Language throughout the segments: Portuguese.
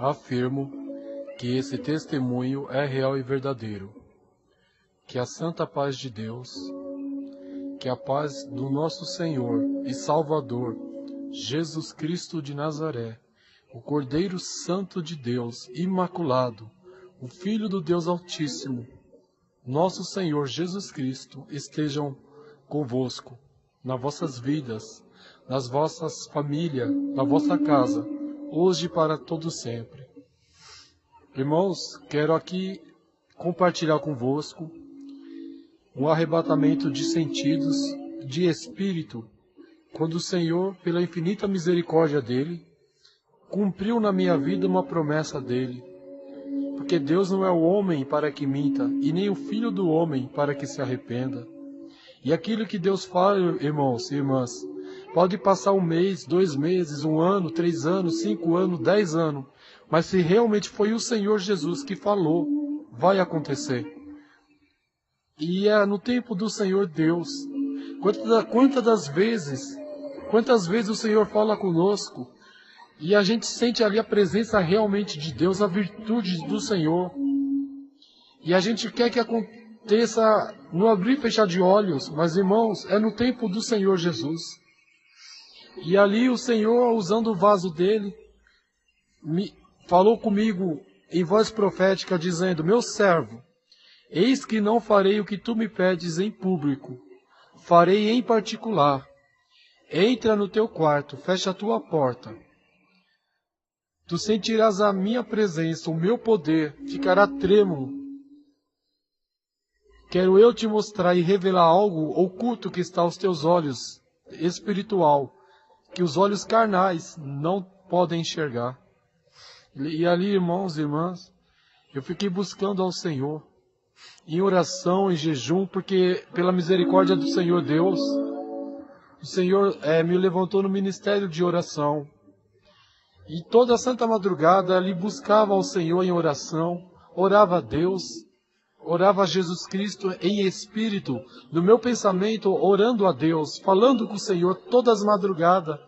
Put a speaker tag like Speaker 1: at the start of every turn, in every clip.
Speaker 1: Afirmo que esse testemunho é real e verdadeiro. Que a santa paz de Deus, que a paz do nosso Senhor e Salvador, Jesus Cristo de Nazaré, o Cordeiro Santo de Deus, imaculado, o Filho do Deus Altíssimo, nosso Senhor Jesus Cristo, estejam convosco, nas vossas vidas, nas vossas famílias, na vossa casa, hoje e para todo sempre. Irmãos, quero aqui compartilhar convosco um arrebatamento de sentidos, de espírito, quando o Senhor, pela infinita misericórdia dele, cumpriu na minha vida uma promessa dele. Porque Deus não é o homem para que minta, e nem o filho do homem para que se arrependa. E aquilo que Deus fala, irmãos e irmãs, pode passar 1 mês, 2 meses, 1 ano, 3 anos, 5 anos, 10 anos, mas se realmente foi o Senhor Jesus que falou, vai acontecer. E é no tempo do Senhor Deus. Quantas vezes o Senhor fala conosco, e a gente sente ali a presença realmente de Deus, a virtude do Senhor. E a gente quer que aconteça no abrir e fechar de olhos, mas irmãos, é no tempo do Senhor Jesus. E ali o Senhor, usando o vaso dele, falou comigo em voz profética, dizendo: meu servo, eis que não farei o que tu me pedes em público, farei em particular. Entra no teu quarto, fecha a tua porta. Tu sentirás a minha presença, o meu poder, ficará trêmulo. Quero eu te mostrar e revelar algo oculto que está aos teus olhos, espiritual, que os olhos carnais não podem enxergar. E ali, irmãos e irmãs, eu fiquei buscando ao Senhor, em oração, em jejum, porque pela misericórdia do Senhor Deus, o Senhor me levantou no ministério de oração. E toda a santa madrugada ali buscava ao Senhor em oração, orava a Deus, orava a Jesus Cristo em espírito, no meu pensamento, orando a Deus, falando com o Senhor todas as madrugadas.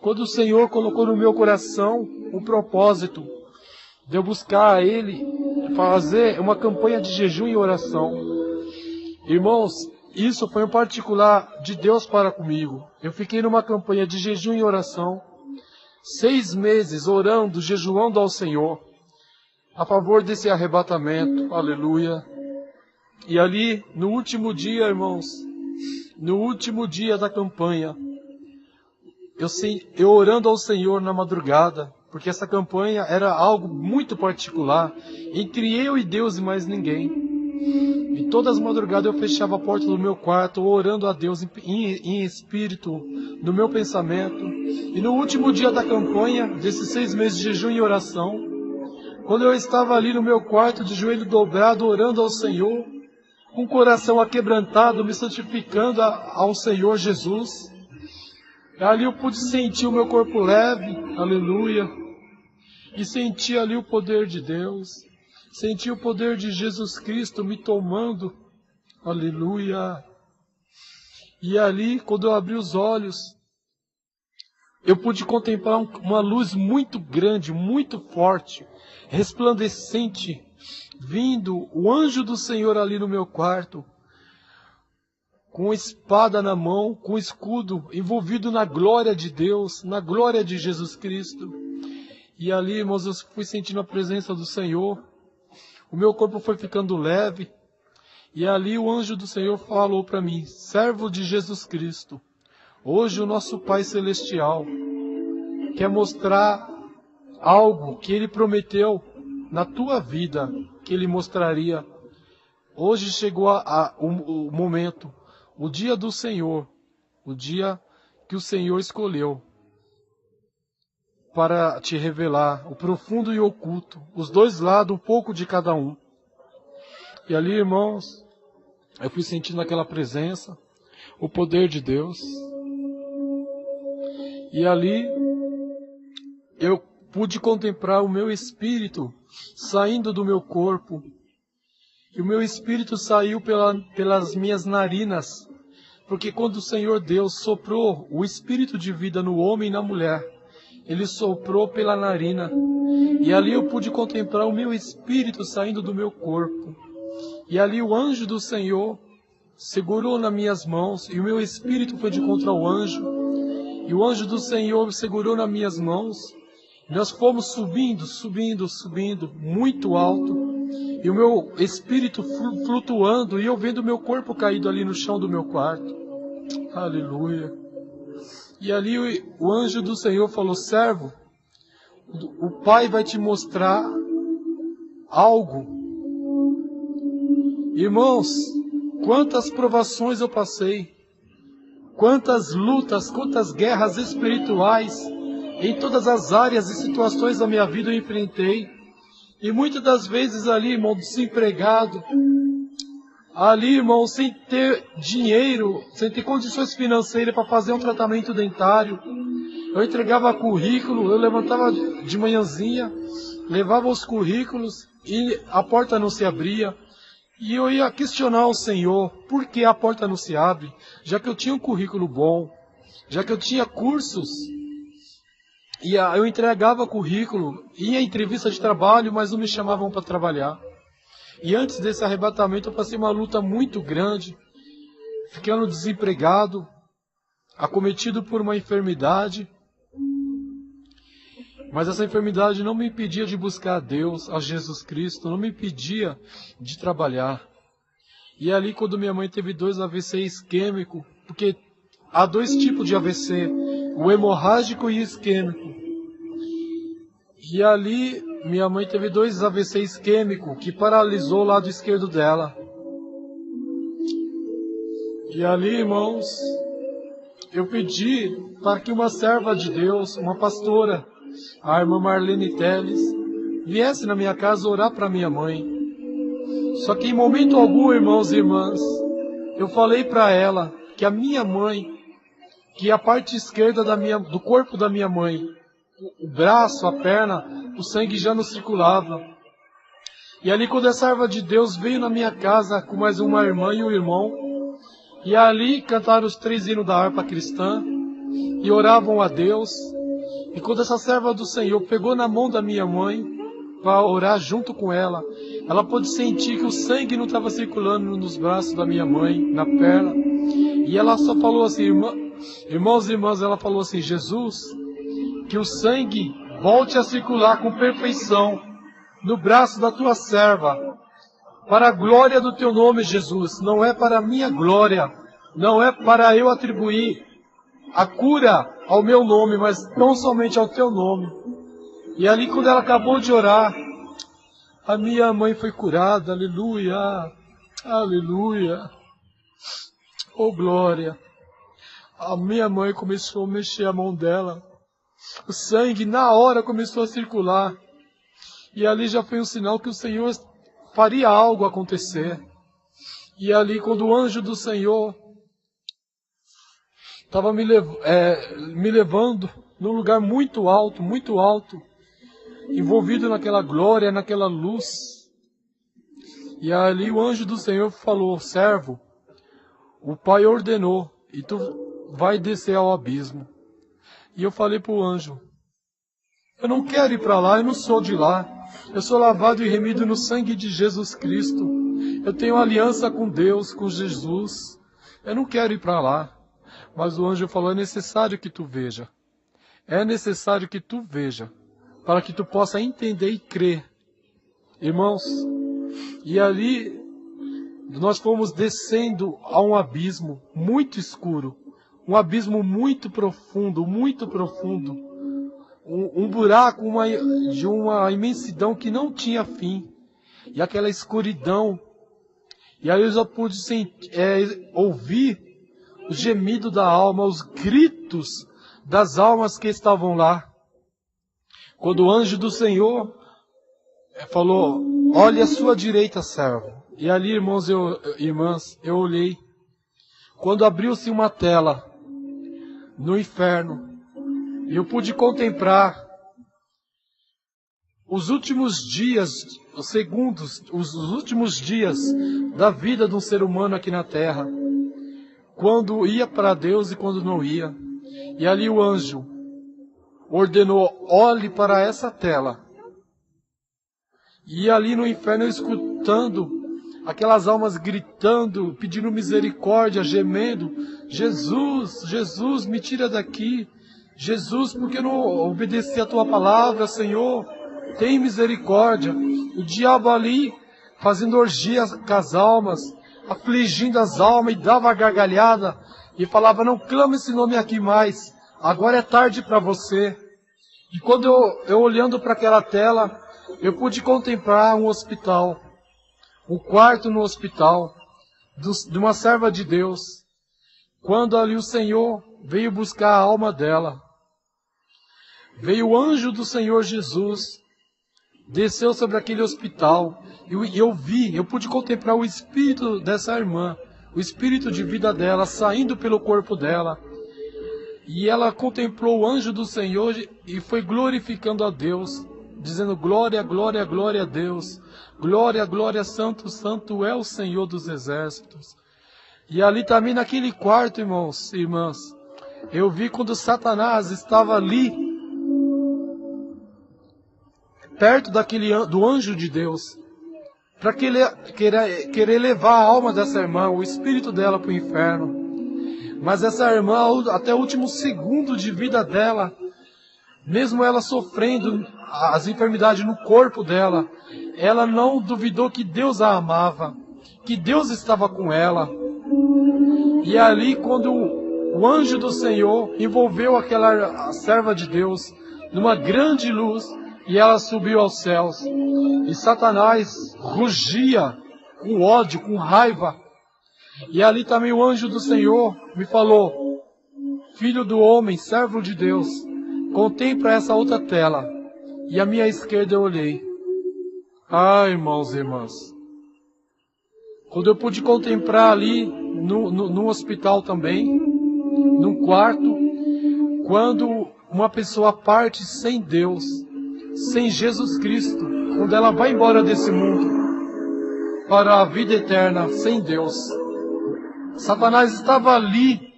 Speaker 1: Quando o Senhor colocou no meu coração o propósito de eu buscar a Ele, fazer uma campanha de jejum e oração. Irmãos, isso foi um particular de Deus para comigo. Eu fiquei numa campanha de jejum e oração, 6 meses orando, jejuando ao Senhor, a favor desse arrebatamento, aleluia. E ali, no último dia, irmãos, no último dia da campanha, eu orando ao Senhor na madrugada, porque essa campanha era algo muito particular, entre eu e Deus e mais ninguém. E todas as madrugadas eu fechava a porta do meu quarto, orando a Deus em espírito, no meu pensamento. E no último dia da campanha, desses 6 meses de jejum e oração, quando eu estava ali no meu quarto, de joelho dobrado, orando ao Senhor, com o coração aquebrantado, me santificando ao Senhor Jesus, ali eu pude sentir o meu corpo leve, aleluia, e senti ali o poder de Deus. Senti o poder de Jesus Cristo me tomando, aleluia. E ali, quando eu abri os olhos, eu pude contemplar uma luz muito grande, muito forte, resplandecente, vindo, o anjo do Senhor ali no meu quarto, com espada na mão, com escudo, envolvido na glória de Deus, na glória de Jesus Cristo. E ali, irmãos, eu fui sentindo a presença do Senhor. O meu corpo foi ficando leve, e ali o anjo do Senhor falou para mim: servo de Jesus Cristo, hoje o nosso Pai Celestial quer mostrar algo que Ele prometeu na tua vida, que Ele mostraria. Hoje chegou o momento, o dia do Senhor, o dia que o Senhor escolheu para te revelar o profundo e o oculto, os dois lados, um pouco de cada um. E ali, irmãos, eu fui sentindo aquela presença, o poder de Deus. E ali, eu pude contemplar o meu espírito saindo do meu corpo. E o meu espírito saiu pelas minhas narinas, porque quando o Senhor Deus soprou o espírito de vida no homem e na mulher, ele soprou pela narina. E ali eu pude contemplar o meu espírito saindo do meu corpo. E ali o anjo do Senhor segurou nas minhas mãos, e o meu espírito foi de contra o anjo. E o anjo do Senhor segurou nas minhas mãos. Nós fomos subindo, subindo, subindo, muito alto. E o meu espírito flutuando, e eu vendo o meu corpo caído ali no chão do meu quarto. Aleluia. E ali o anjo do Senhor falou: servo, o Pai vai te mostrar algo. Irmãos, quantas provações eu passei, quantas lutas, quantas guerras espirituais, em todas as áreas e situações da minha vida eu enfrentei. E muitas das vezes ali, irmão, desempregado, ali, irmão, sem ter dinheiro, sem ter condições financeiras para fazer um tratamento dentário. Eu entregava currículo, eu levantava de manhãzinha, levava os currículos e a porta não se abria. E eu ia questionar o Senhor, por que a porta não se abre? Já que eu tinha um currículo bom, já que eu tinha cursos, e eu entregava currículo, ia em entrevista de trabalho, mas não me chamavam para trabalhar. E antes desse arrebatamento eu passei uma luta muito grande, ficando desempregado, acometido por uma enfermidade. Mas essa enfermidade não me impedia de buscar a Deus, a Jesus Cristo, não me impedia de trabalhar. E ali quando minha mãe teve 2 AVC isquêmico, porque há 2 tipos de AVC, o hemorrágico e isquêmico. E ali minha mãe teve 2 AVC isquêmico, que paralisou o lado esquerdo dela. E ali, irmãos, eu pedi para que uma serva de Deus, uma pastora, a irmã Marlene Teles, viesse na minha casa orar para minha mãe. Só que em momento algum, irmãos e irmãs, eu falei para ela que a minha mãe, que a parte esquerda do corpo da minha mãe, o braço, a perna, o sangue já não circulava. E ali quando a serva de Deus veio na minha casa com mais uma irmã e um irmão, e ali cantaram os 3 hinos da harpa cristã, e oravam a Deus. E quando essa serva do Senhor pegou na mão da minha mãe, para orar junto com ela, ela pôde sentir que o sangue não estava circulando nos braços da minha mãe, na perna. E ela só falou assim, irmãos e irmãs, ela falou assim: Jesus, que o sangue volte a circular com perfeição no braço da tua serva, para a glória do teu nome, Jesus. Não é para a minha glória, não é para eu atribuir a cura ao meu nome, mas tão somente ao teu nome. E ali quando ela acabou de orar, a minha mãe foi curada. Aleluia, aleluia, oh glória. A minha mãe começou a mexer a mão dela, o sangue na hora começou a circular, e ali já foi um sinal que o Senhor faria algo acontecer. E ali quando o anjo do Senhor estava me levando num lugar muito alto, envolvido naquela glória, naquela luz. E ali o anjo do Senhor falou: servo, o Pai ordenou, e tu vai descer ao abismo. E eu falei para o anjo: eu não quero ir para lá, eu não sou de lá. Eu sou lavado e remido no sangue de Jesus Cristo. Eu tenho aliança com Deus, com Jesus. Eu não quero ir para lá. Mas o anjo falou: é necessário que tu veja. É necessário que tu veja, para que tu possa entender e crer. Irmãos, e ali nós fomos descendo a um abismo muito escuro, um abismo muito profundo, um buraco de uma imensidão que não tinha fim, e aquela escuridão. E aí eu já pude ouvir o gemido da alma, os gritos das almas que estavam lá. Quando o anjo do Senhor falou: olhe à sua direita, servo. E ali, irmãos e irmãs, eu olhei. Quando abriu-se uma tela no inferno, e eu pude contemplar os últimos dias, os segundos, os últimos dias da vida de um ser humano aqui na terra. Quando ia para Deus e quando não ia. E ali o anjo ordenou: olhe para essa tela. E ali no inferno eu escutando aquelas almas gritando, pedindo misericórdia, gemendo: Jesus, Jesus, me tira daqui. Jesus, porque eu não obedeci a tua palavra, Senhor? Tem misericórdia. O diabo ali fazendo orgia com as almas, afligindo as almas, e dava a gargalhada e falava: não clame esse nome aqui mais, agora é tarde para você. E quando eu olhando para aquela tela, eu pude contemplar um hospital, um quarto no hospital, de uma serva de Deus, quando ali o Senhor veio buscar a alma dela. Veio o anjo do Senhor Jesus, desceu sobre aquele hospital, e eu pude contemplar o espírito dessa irmã, o espírito de vida dela saindo pelo corpo dela. E ela contemplou o anjo do Senhor e foi glorificando a Deus, dizendo: glória, glória, glória a Deus. Glória, glória, santo, santo é o Senhor dos exércitos. E ali também naquele quarto, irmãos e irmãs, eu vi quando Satanás estava ali, perto do anjo de Deus, para querer levar a alma dessa irmã, o espírito dela para o inferno. Mas essa irmã, até o último segundo de vida dela, mesmo ela sofrendo as enfermidades no corpo dela, ela não duvidou que Deus a amava, que Deus estava com ela. E ali, quando o anjo do Senhor envolveu aquela serva de Deus numa grande luz, e ela subiu aos céus, e Satanás rugia com ódio, com raiva. E ali também o anjo do Senhor me falou: filho do homem, servo de Deus, contempla essa outra tela. E à minha esquerda eu olhei. Ah, irmãos e irmãs, quando eu pude contemplar ali, no hospital também, num quarto, quando uma pessoa parte sem Deus, sem Jesus Cristo, quando ela vai embora desse mundo para a vida eterna sem Deus, Satanás estava ali,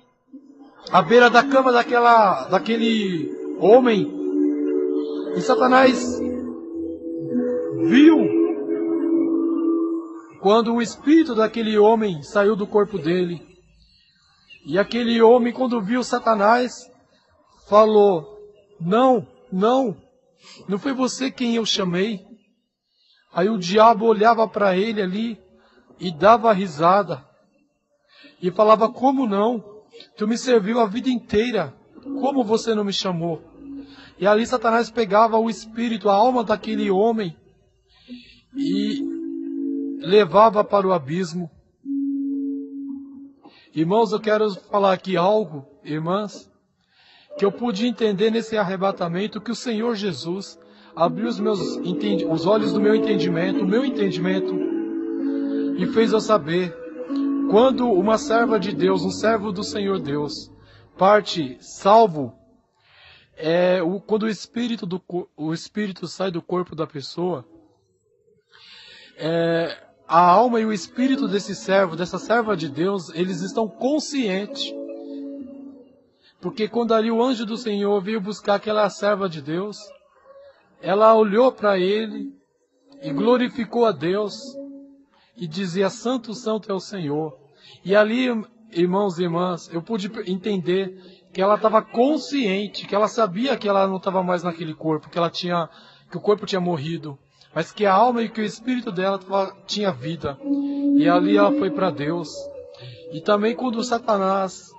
Speaker 1: à beira da cama daquele homem, e Satanás viu quando o espírito daquele homem saiu do corpo dele. E aquele homem, quando viu Satanás, falou: não, não, não foi você quem eu chamei. Aí o diabo olhava para ele ali e dava risada. E falava: como não? Tu me serviu a vida inteira. Como você não me chamou? E ali Satanás pegava o espírito, a alma daquele homem e levava para o abismo. Irmãos, eu quero falar aqui algo, irmãs, que eu pude entender nesse arrebatamento, que o Senhor Jesus abriu os olhos do meu entendimento, e fez eu saber: quando uma serva de Deus, um servo do Senhor Deus, parte salvo, quando o espírito sai do corpo da pessoa, a alma e o espírito desse servo, dessa serva de Deus, eles estão conscientes. Porque quando ali o anjo do Senhor veio buscar aquela serva de Deus, ela olhou para ele e glorificou a Deus e dizia: santo, santo é o Senhor. E ali, irmãos e irmãs, eu pude entender que ela estava consciente, que ela sabia que ela não estava mais naquele corpo, que o corpo tinha morrido, mas que a alma e que o espírito dela tinha vida. E ali ela foi para Deus. E também quando Satanás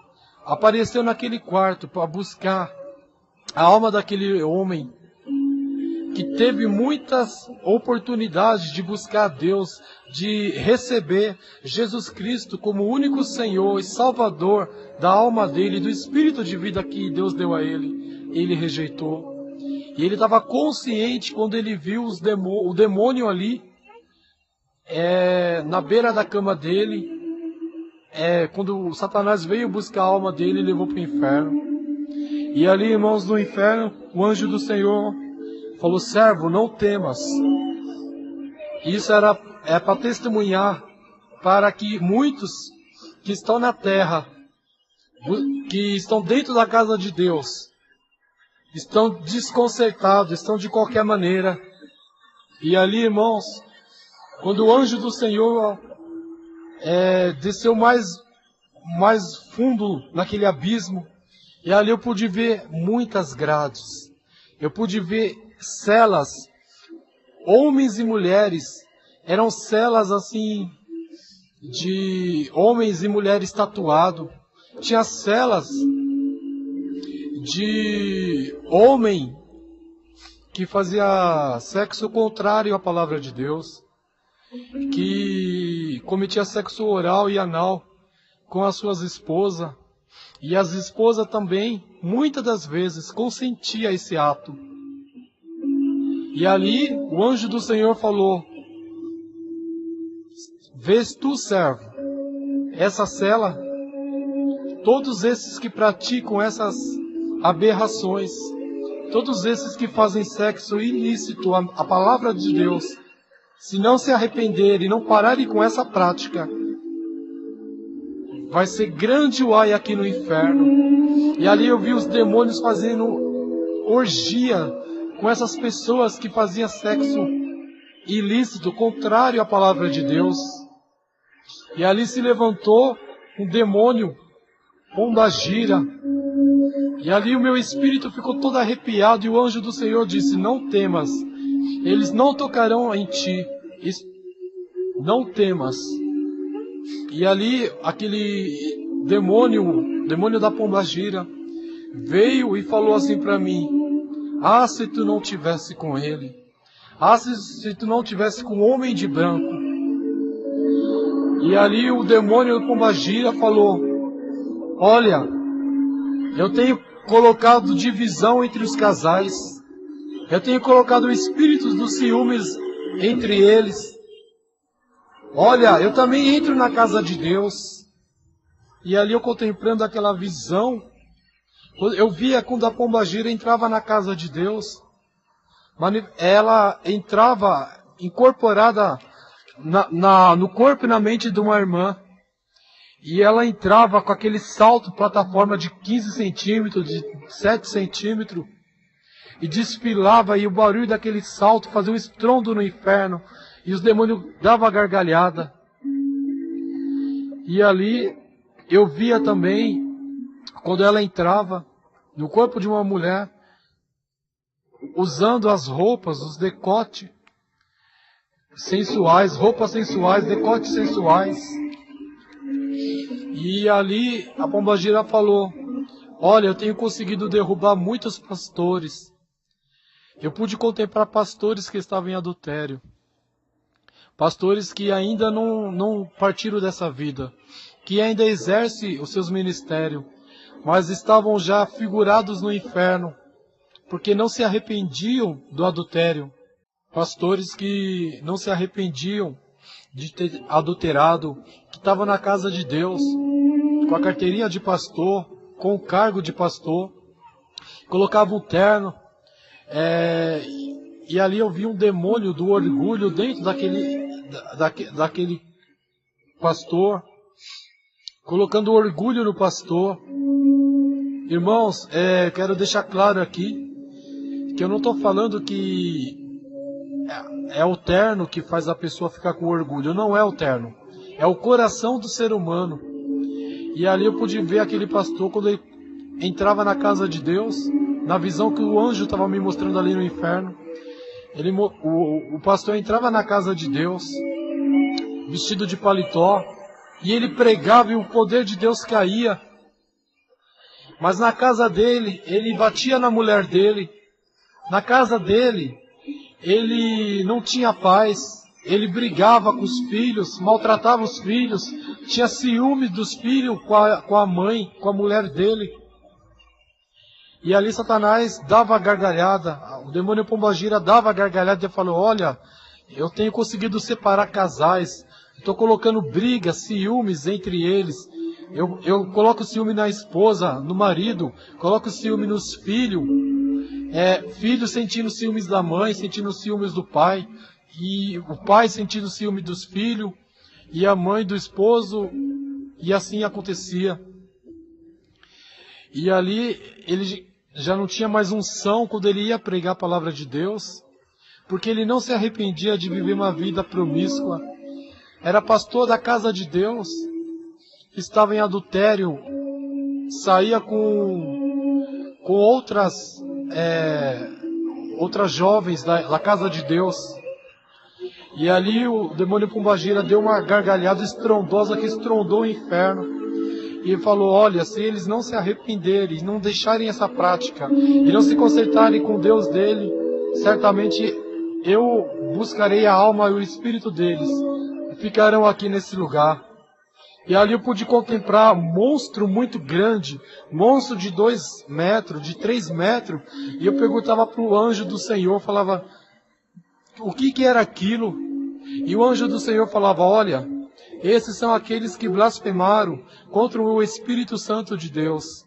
Speaker 1: apareceu naquele quarto para buscar a alma daquele homem, que teve muitas oportunidades de buscar a Deus, de receber Jesus Cristo como o único Senhor e Salvador da alma dele, do espírito de vida que Deus deu a ele, ele rejeitou. E ele estava consciente quando ele viu o demônio ali, na beira da cama dele, quando Satanás veio buscar a alma dele e levou para o inferno. E ali, irmãos, no inferno, o anjo do Senhor falou: servo, não temas. Isso é para testemunhar, para que muitos que estão na terra, que estão dentro da casa de Deus, estão desconcertados, estão de qualquer maneira. E ali, irmãos, quando o anjo do Senhor desceu mais fundo naquele abismo, e ali eu pude ver muitas grades. Eu pude ver celas, homens e mulheres. Eram celas assim, de homens e mulheres tatuados. Tinha celas de homem que fazia sexo contrário à palavra de Deus, que cometia sexo oral e anal com as suas esposas, e as esposas também, muitas das vezes, consentiam a esse ato. E ali o anjo do Senhor falou: vês tu, servo, essa cela, todos esses que praticam essas aberrações, todos esses que fazem sexo ilícito à palavra de Deus, se não se arrependerem e não pararem com essa prática, vai ser grande o ai aqui no inferno. E ali eu vi os demônios fazendo orgia com essas pessoas que faziam sexo ilícito, contrário à palavra de Deus. E ali se levantou um demônio, pombagira. E ali o meu espírito ficou todo arrepiado, e o anjo do Senhor disse: não temas, eles não tocarão em ti, não temas. E ali aquele demônio da pombagira, veio e falou assim para mim: ah, se tu não tivesse com ele, ah, se tu não tivesse com o homem de branco. E ali o demônio da pombagira falou: olha, eu tenho colocado divisão entre os casais, eu tenho colocado espíritos dos ciúmes entre eles. Olha, eu também entro na casa de Deus. E ali eu contemplando aquela visão, eu via quando a pombagira entrava na casa de Deus, ela entrava incorporada no corpo e na mente de uma irmã. E ela entrava com aquele salto, plataforma de 15 centímetros, de 7 centímetros, e desfilava, e o barulho daquele salto fazia um estrondo no inferno, e os demônios davam a gargalhada. E ali eu via também, quando ela entrava no corpo de uma mulher, usando as roupas, os decotes sensuais, roupas sensuais, decotes sensuais. E ali a pombagira falou: olha, eu tenho conseguido derrubar muitos pastores. Eu pude contemplar pastores que estavam em adultério. Pastores que ainda não partiram dessa vida, que ainda exercem os seus ministérios, mas estavam já figurados no inferno, porque não se arrependiam do adultério. Pastores que não se arrependiam de ter adulterado, que estavam na casa de Deus, com a carteirinha de pastor, com o cargo de pastor, colocavam um terno, e ali eu vi um demônio do orgulho dentro daquele pastor, colocando orgulho no pastor. Irmãos, quero deixar claro aqui, que eu não estou falando que é o terno que faz a pessoa ficar com orgulho. Não é o terno, é o coração do ser humano. E ali eu pude ver aquele pastor, quando ele entrava na casa de Deus, na visão que o anjo estava me mostrando ali no inferno. O pastor entrava na casa de Deus, vestido de paletó, e ele pregava e o poder de Deus caía. Mas na casa dele, ele batia na mulher dele. Na casa dele, ele não tinha paz. Ele brigava com os filhos, maltratava os filhos, tinha ciúme dos filhos com a mãe, com a mulher dele. E ali Satanás dava a gargalhada, o demônio pombagira dava a gargalhada e falou: olha, eu tenho conseguido separar casais, estou colocando brigas, ciúmes entre eles. Eu coloco ciúme na esposa, no marido, coloco ciúme nos filhos, filhos sentindo ciúmes da mãe, sentindo ciúmes do pai, e o pai sentindo ciúme dos filhos, e a mãe do esposo, e assim acontecia. E ali já não tinha mais unção quando ele ia pregar a palavra de Deus, porque ele não se arrependia de viver uma vida promíscua. Era pastor da casa de Deus, estava em adultério, saía com outras jovens da casa de Deus. E ali o demônio pombagira deu uma gargalhada estrondosa que estrondou o inferno. E falou, olha, se eles não se arrependerem, não deixarem essa prática, e não se consertarem com Deus dele, certamente eu buscarei a alma e o espírito deles, e ficarão aqui nesse lugar. E ali eu pude contemplar um monstro muito grande, monstro de 2 metros, de 3 metros, e eu perguntava para o anjo do Senhor, falava, o que era aquilo? E o anjo do Senhor falava, olha, esses são aqueles que blasfemaram contra o Espírito Santo de Deus.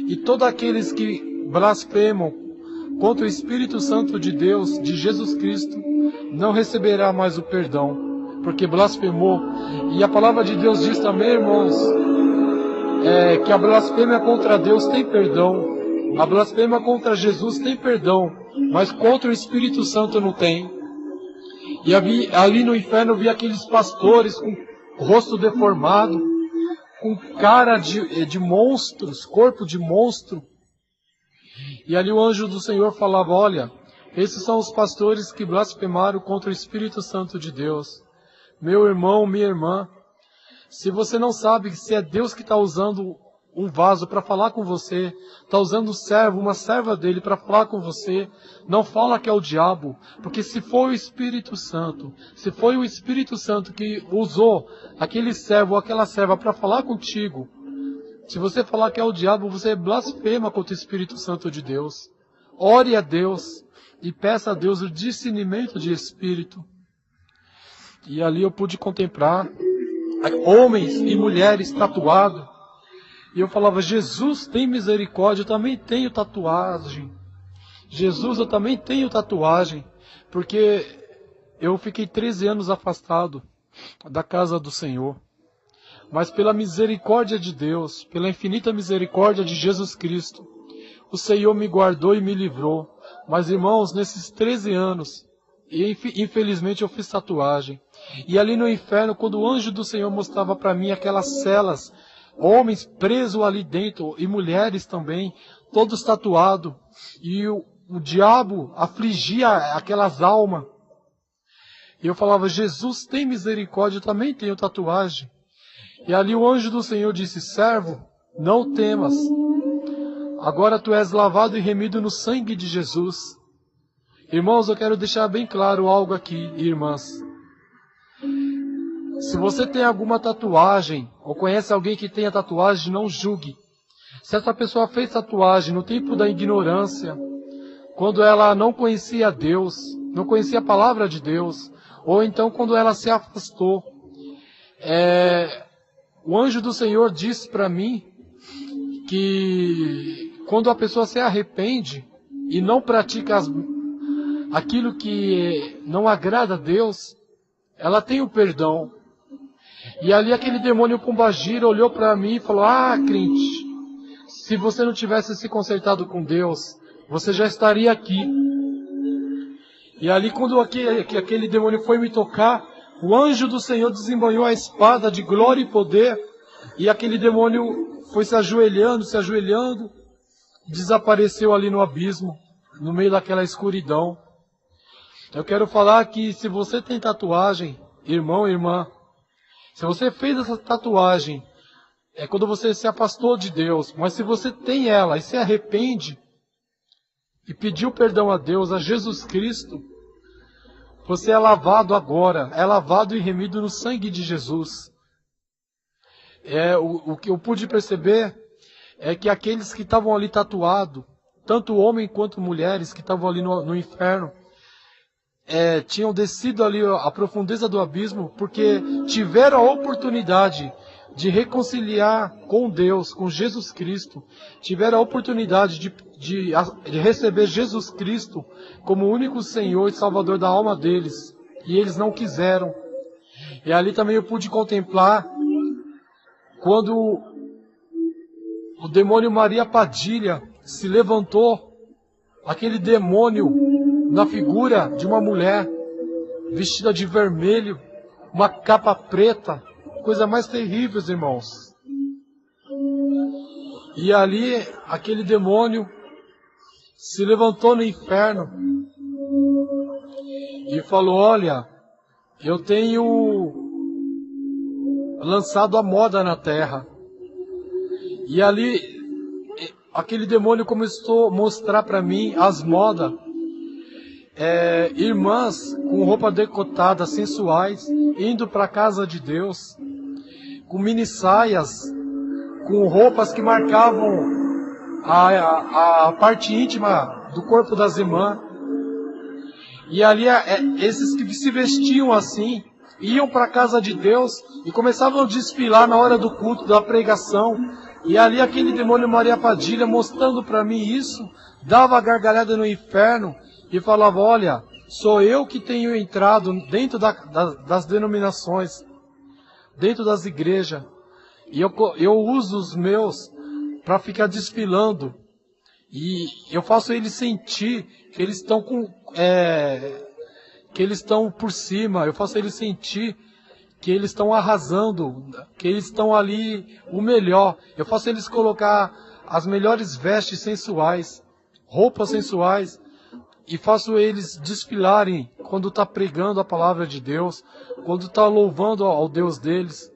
Speaker 1: E todos aqueles que blasfemam contra o Espírito Santo de Deus, de Jesus Cristo, não receberá mais o perdão, porque blasfemou. E a palavra de Deus diz também, irmãos, que a blasfêmia contra Deus tem perdão, a blasfêmia contra Jesus tem perdão, mas contra o Espírito Santo não tem. E ali no inferno eu vi aqueles pastores com rosto deformado, com cara de monstros, corpo de monstro. E ali o anjo do Senhor falava, olha, esses são os pastores que blasfemaram contra o Espírito Santo de Deus. Meu irmão, minha irmã, se você não sabe se é Deus que está usando um vaso para falar com você, está usando um servo, uma serva dele para falar com você, não fala que é o diabo, porque se foi o Espírito Santo, se foi o Espírito Santo que usou aquele servo ou aquela serva para falar contigo, se você falar que é o diabo, você blasfema contra o Espírito Santo de Deus. Ore a Deus e peça a Deus o discernimento de espírito. E ali eu pude contemplar homens e mulheres tatuados. E eu falava, Jesus tem misericórdia, eu também tenho tatuagem. Jesus, eu também tenho tatuagem. Porque eu fiquei 13 anos afastado da casa do Senhor. Mas pela misericórdia de Deus, pela infinita misericórdia de Jesus Cristo, o Senhor me guardou e me livrou. Mas, irmãos, nesses 13 anos, infelizmente eu fiz tatuagem. E ali no inferno, quando o anjo do Senhor mostrava para mim aquelas celas, homens presos ali dentro, e mulheres também, todos tatuados, e o diabo afligia aquelas almas. E eu falava, Jesus tem misericórdia, eu também tenho tatuagem. E ali o anjo do Senhor disse, servo, não temas. Agora tu és lavado e remido no sangue de Jesus. Irmãos, eu quero deixar bem claro algo aqui, irmãs. Se você tem alguma tatuagem, ou conhece alguém que tenha tatuagem, não julgue. Se essa pessoa fez tatuagem no tempo da ignorância, quando ela não conhecia Deus, não conhecia a palavra de Deus, ou então quando ela se afastou, o anjo do Senhor disse para mim que quando a pessoa se arrepende e não pratica aquilo que não agrada a Deus, ela tem o perdão. E ali aquele demônio pombagira olhou para mim e falou, crente, se você não tivesse se consertado com Deus, você já estaria aqui. E ali quando aquele demônio foi me tocar, o anjo do Senhor desembanhou a espada de glória e poder, e aquele demônio foi se ajoelhando, desapareceu ali no abismo, no meio daquela escuridão. Eu quero falar que se você tem tatuagem, irmão e irmã, se você fez essa tatuagem, é quando você se afastou de Deus, mas se você tem ela e se arrepende, e pediu perdão a Deus, a Jesus Cristo, você é lavado agora, é lavado e remido no sangue de Jesus. O que eu pude perceber é que aqueles que estavam ali tatuados, tanto homens quanto mulheres que estavam ali no inferno, tinham descido ali a profundeza do abismo, porque tiveram a oportunidade de reconciliar com Deus, com Jesus Cristo, tiveram a oportunidade de receber Jesus Cristo como o único Senhor e Salvador da alma deles, e eles não quiseram. E ali também eu pude contemplar quando o demônio Maria Padilha se levantou aquele demônio na figura de uma mulher vestida de vermelho, uma capa preta, coisa mais terrível, irmãos. E ali aquele demônio se levantou no inferno e falou: olha, eu tenho lançado a moda na terra. E ali aquele demônio começou a mostrar para mim as modas. Irmãs com roupa decotada, sensuais, indo para a casa de Deus, com mini saias, com roupas que marcavam a parte íntima do corpo das irmãs. E ali esses que se vestiam assim, iam para a casa de Deus e começavam a desfilar na hora do culto, da pregação. E ali aquele demônio Maria Padilha mostrando para mim isso, dava gargalhada no inferno e falava: olha, sou eu que tenho entrado dentro das denominações, dentro das igrejas, e eu uso os meus para ficar desfilando, e eu faço eles sentir que eles estão que eles estão por cima, eu faço eles sentir que eles estão arrasando, que eles estão ali o melhor, eu faço eles colocar as melhores vestes sensuais, roupas sensuais, e faço eles desfilarem quando está pregando a palavra de Deus, quando está louvando ao Deus deles.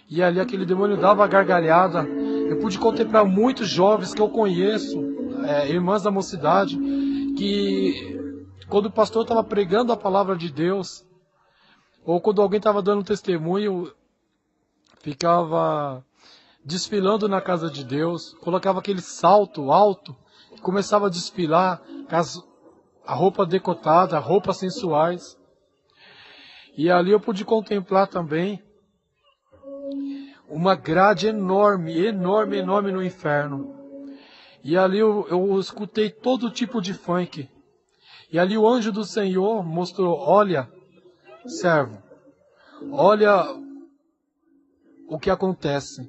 Speaker 1: E ali aquele demônio dava gargalhada. Eu pude contemplar muitos jovens que eu conheço, irmãs da mocidade, que quando o pastor estava pregando a palavra de Deus, ou quando alguém estava dando testemunho, ficava desfilando na casa de Deus, colocava aquele salto alto, começava a desfilar com a roupa decotada, roupas sensuais. E ali eu pude contemplar também uma grade enorme, enorme, enorme no inferno. E ali eu escutei todo tipo de funk. E ali o anjo do Senhor mostrou: olha, servo, olha o que acontece.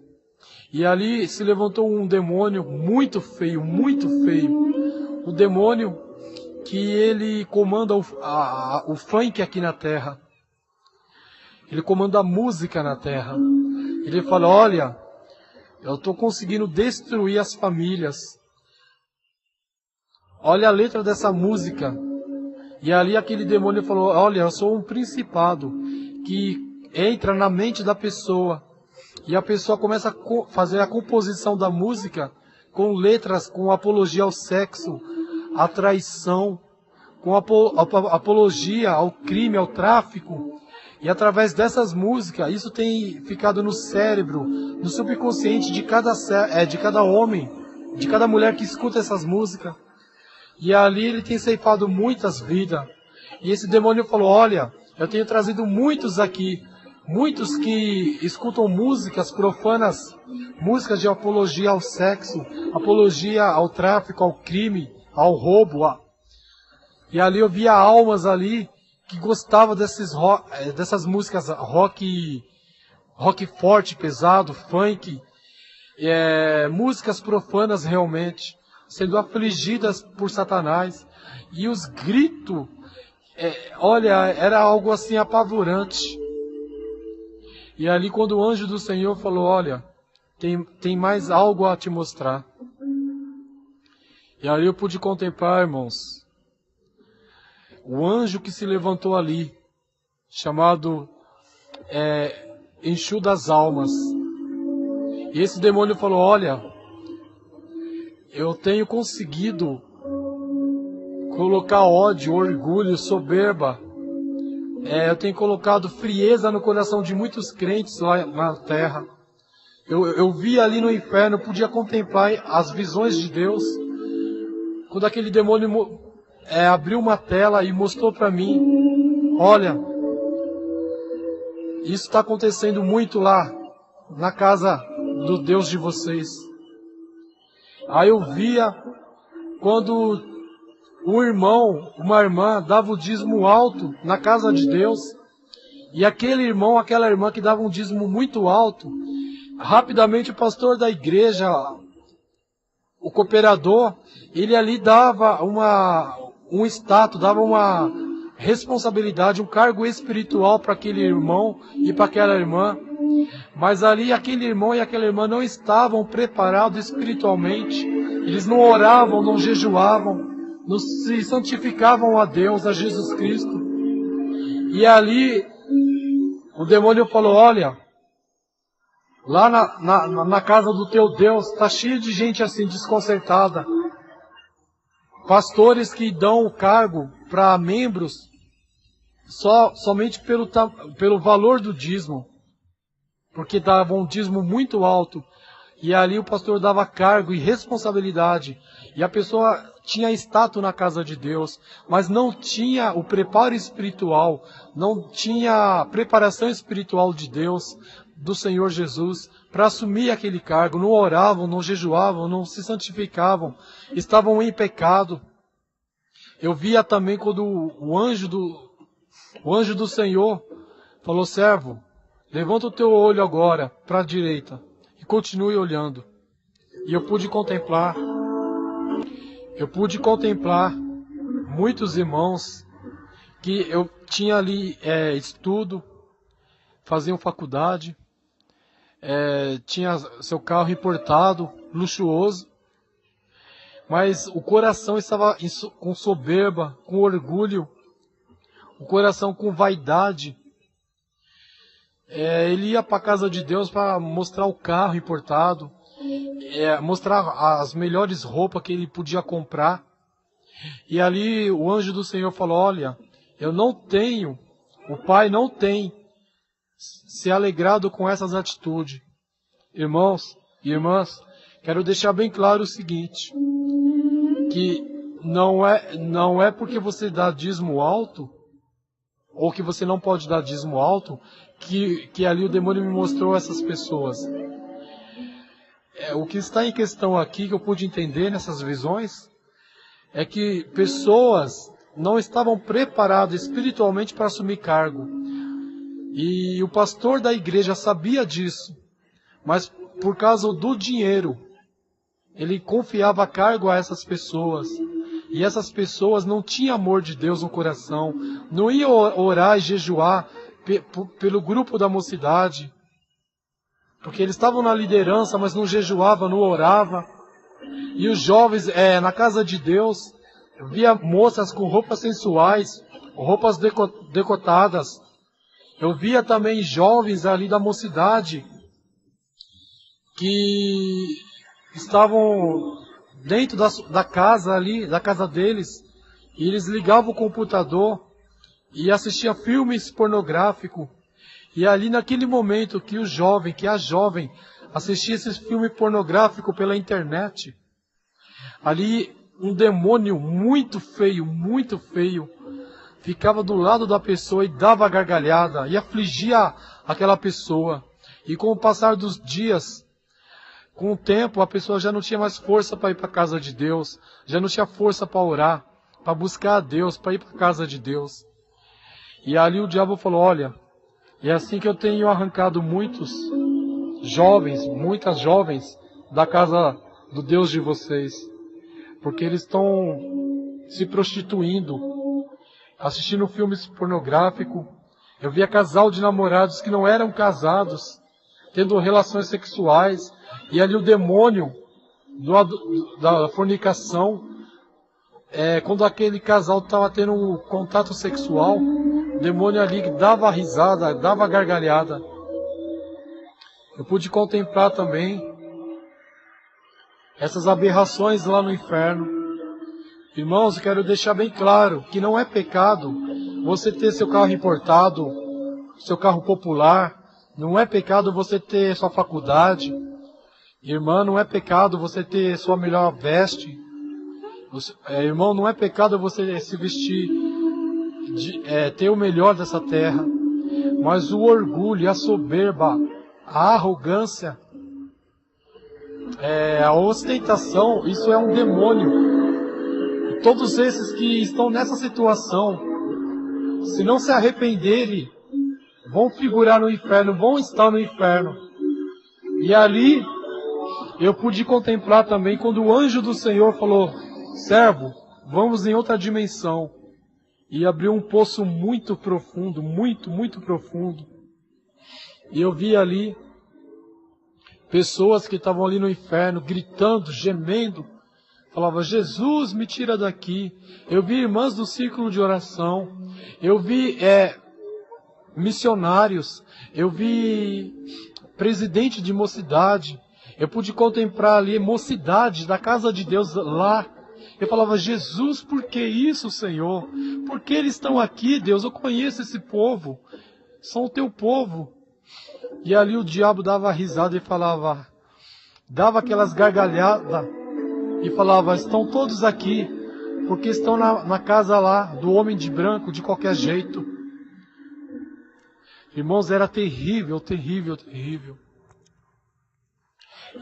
Speaker 1: E ali se levantou um demônio muito feio, muito feio. O demônio que ele comanda o funk aqui na terra. Ele comanda a música na terra. Ele fala: olha, eu estou conseguindo destruir as famílias. Olha a letra dessa música. E ali aquele demônio falou: olha, eu sou um principado que entra na mente da pessoa. E a pessoa começa a fazer a composição da música com letras, com apologia ao sexo, à traição, com apologia ao crime, ao tráfico. E através dessas músicas, isso tem ficado no cérebro, no subconsciente de cada homem, de cada mulher que escuta essas músicas. E ali ele tem ceifado muitas vidas. E esse demônio falou: olha, eu tenho trazido muitos aqui, muitos que escutam músicas profanas, músicas de apologia ao sexo, apologia ao tráfico, ao crime, ao roubo. E ali eu via almas ali que gostavam dessas músicas rock forte, pesado, funk, músicas profanas realmente, sendo afligidas por Satanás. E os gritos, olha, era algo assim apavorante. E ali quando o anjo do Senhor falou: olha, tem mais algo a te mostrar. E ali eu pude contemplar, irmãos, o anjo que se levantou ali, chamado Exu das Almas. E esse demônio falou: olha, eu tenho conseguido colocar ódio, orgulho, soberba. Eu tenho colocado frieza no coração de muitos crentes lá na terra. Eu vi ali no inferno, podia contemplar as visões de Deus. Quando aquele demônio abriu uma tela e mostrou para mim: olha, isso está acontecendo muito lá, na casa do Deus de vocês. Aí eu via quando um irmão, uma irmã dava o dízimo alto na casa de Deus, e aquele irmão, aquela irmã que dava um dízimo muito alto, rapidamente o pastor da igreja, o cooperador, ele ali dava um status, dava uma responsabilidade, um cargo espiritual para aquele irmão e para aquela irmã. Mas ali aquele irmão e aquela irmã não estavam preparados espiritualmente. Eles não oravam, não jejuavam, não se santificavam a Deus, a Jesus Cristo. E ali o demônio falou: olha, lá na casa do teu Deus está cheio de gente assim desconcertada. Pastores que dão o cargo para membros somente pelo valor do dízimo, porque dava um dízimo muito alto, e ali o pastor dava cargo e responsabilidade, e a pessoa tinha status na casa de Deus, mas não tinha o preparo espiritual, não tinha a preparação espiritual de Deus, do Senhor Jesus, para assumir aquele cargo. Não oravam, não jejuavam, não se santificavam, estavam em pecado. Eu via também quando o anjo do Senhor falou: servo, levanta o teu olho agora para a direita e continue olhando. E eu pude contemplar muitos irmãos que eu tinha ali estudo, faziam faculdade, tinha seu carro importado, luxuoso, mas o coração estava com soberba, com orgulho, o coração com vaidade. Ele ia para a casa de Deus para mostrar o carro importado, mostrar as melhores roupas que ele podia comprar. E ali o anjo do Senhor falou: olha, o Pai não tem se alegrado com essas atitudes. Irmãos e irmãs, quero deixar bem claro o seguinte, que não é porque você dá dízimo alto, ou que você não pode dar dízimo alto, que ali o demônio me mostrou essas pessoas. O que está em questão aqui, que eu pude entender nessas visões, é que pessoas não estavam preparadas espiritualmente para assumir cargo. E o pastor da igreja sabia disso, mas por causa do dinheiro, ele confiava cargo a essas pessoas. E essas pessoas não tinham amor de Deus no coração, não iam orar e jejuar pelo grupo da mocidade, porque eles estavam na liderança, mas não jejuavam, não oravam. E os jovens, na casa de Deus, eu via moças com roupas sensuais, roupas decotadas. Eu via também jovens ali da mocidade que estavam dentro da casa ali, da casa deles, e eles ligavam o computador e assistiam filmes pornográficos. E ali naquele momento que a jovem assistia esse filme pornográfico pela internet, ali um demônio muito feio, ficava do lado da pessoa e dava gargalhada e afligia aquela pessoa. E com o passar dos dias, com o tempo, a pessoa já não tinha mais força para ir para a casa de Deus, já não tinha força para orar, para buscar a Deus, para ir para a casa de Deus. E ali o diabo falou: olha, é assim que eu tenho arrancado muitas jovens da casa do Deus de vocês, porque eles estão se prostituindo, assistindo filmes pornográficos. Eu via casal de namorados que não eram casados, tendo relações sexuais, e ali o demônio da fornicação, quando aquele casal estava tendo um contato sexual, o demônio ali dava risada, dava gargalhada. Eu pude contemplar também essas aberrações lá no inferno. Irmãos, eu quero deixar bem claro que não é pecado você ter seu carro importado, seu carro popular. Não é pecado você ter sua faculdade. Irmã, não é pecado você ter sua melhor veste. Irmão, não é pecado você se vestir, ter o melhor dessa terra. Mas o orgulho, a soberba, a arrogância, a ostentação, isso é um demônio. E todos esses que estão nessa situação, se não se arrependerem, vão figurar no inferno, vão estar no inferno. E ali eu pude contemplar também quando o anjo do Senhor falou: servo, vamos em outra dimensão. E abriu um poço muito profundo, muito profundo. E eu vi ali pessoas que estavam ali no inferno, gritando, gemendo. Falava: Jesus, me tira daqui. Eu vi irmãs do círculo de oração. Eu vi missionários. Eu vi presidente de mocidade. Eu pude contemplar ali mocidade da casa de Deus lá. Eu falava: Jesus, por que isso, Senhor? Por que eles estão aqui, Deus? Eu conheço esse povo. São o teu povo. E ali o diabo dava risada e falava, dava aquelas gargalhadas e falava: estão todos aqui, porque estão na casa lá do homem de branco de qualquer jeito. Irmãos, era terrível, terrível, terrível.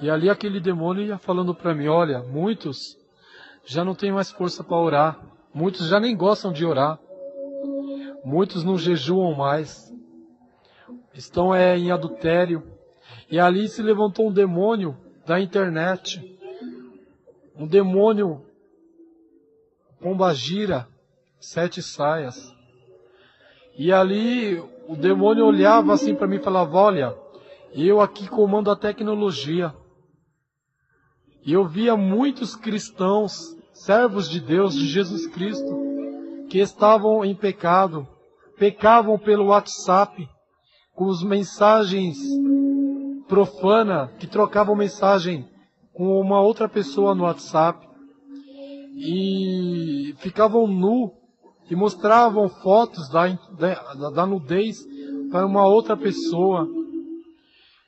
Speaker 1: E ali aquele demônio ia falando para mim: olha, muitos já não têm mais força para orar, muitos já nem gostam de orar, muitos não jejuam mais, estão em adultério. E ali se levantou um demônio da internet, um demônio pombagira, 7 saias. E ali o demônio olhava assim para mim e falava: olha, eu aqui comando a tecnologia. E eu via muitos cristãos, servos de Deus, de Jesus Cristo, que estavam em pecado, pecavam pelo WhatsApp, com as mensagens profanas, que trocavam mensagem com uma outra pessoa no WhatsApp, e ficavam nu, e mostravam fotos da nudez para uma outra pessoa.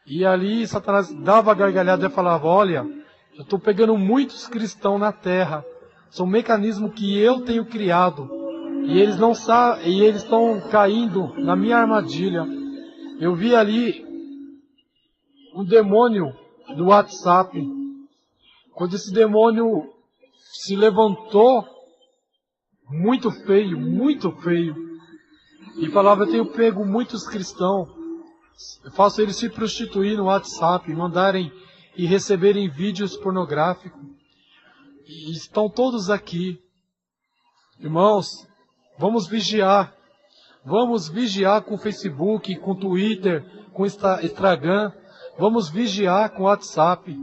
Speaker 1: E ali Satanás dava gargalhada e falava: olha, eu estou pegando muitos cristãos na terra. São mecanismos que eu tenho criado. E eles não sabem, e eles estão caindo na minha armadilha. Eu vi ali um demônio do WhatsApp. Quando esse demônio se levantou, muito feio, e falava: eu tenho pego muitos cristãos, eu faço eles se prostituir no WhatsApp, mandarem e receberem vídeos pornográficos. E estão todos aqui. Irmãos, vamos vigiar. Vamos vigiar com o Facebook, com o Twitter, com o Instagram. Vamos vigiar com o WhatsApp.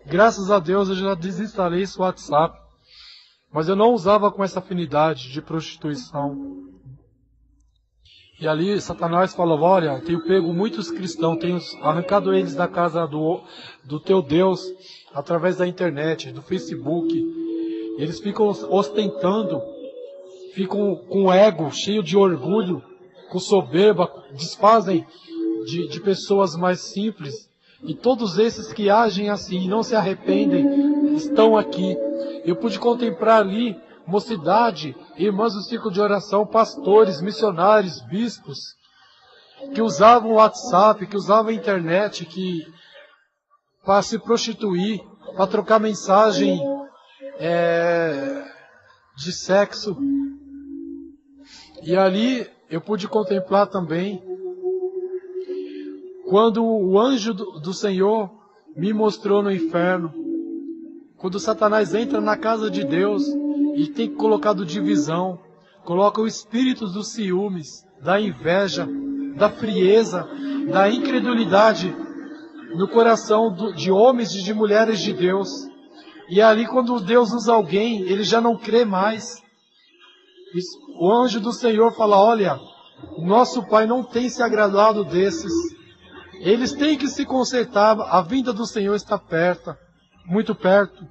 Speaker 1: Graças a Deus, eu já desinstalei esse WhatsApp. Mas eu não usava com essa afinidade de prostituição. E ali Satanás falava: olha, tenho pego muitos cristãos, tenho arrancado eles da casa do teu Deus, através da internet, do Facebook. Eles ficam ostentando, ficam com ego, cheio de orgulho, com soberba, desfazem de pessoas mais simples. E todos esses que agem assim, não se arrependem, estão aqui. Eu pude contemplar ali mocidade, irmãs do círculo de oração, pastores, missionários, bispos, que usavam o WhatsApp, que usavam a internet, para se prostituir, para trocar mensagem de sexo. E ali eu pude contemplar também quando o anjo do Senhor me mostrou no inferno, quando Satanás entra na casa de Deus e tem colocado divisão, coloca o espírito dos ciúmes, da inveja, da frieza, da incredulidade no coração de homens e de mulheres de Deus. E ali quando Deus usa alguém, ele já não crê mais. O anjo do Senhor fala: olha, nosso Pai não tem se agradado desses. Eles têm que se consertar, a vinda do Senhor está perto, muito perto.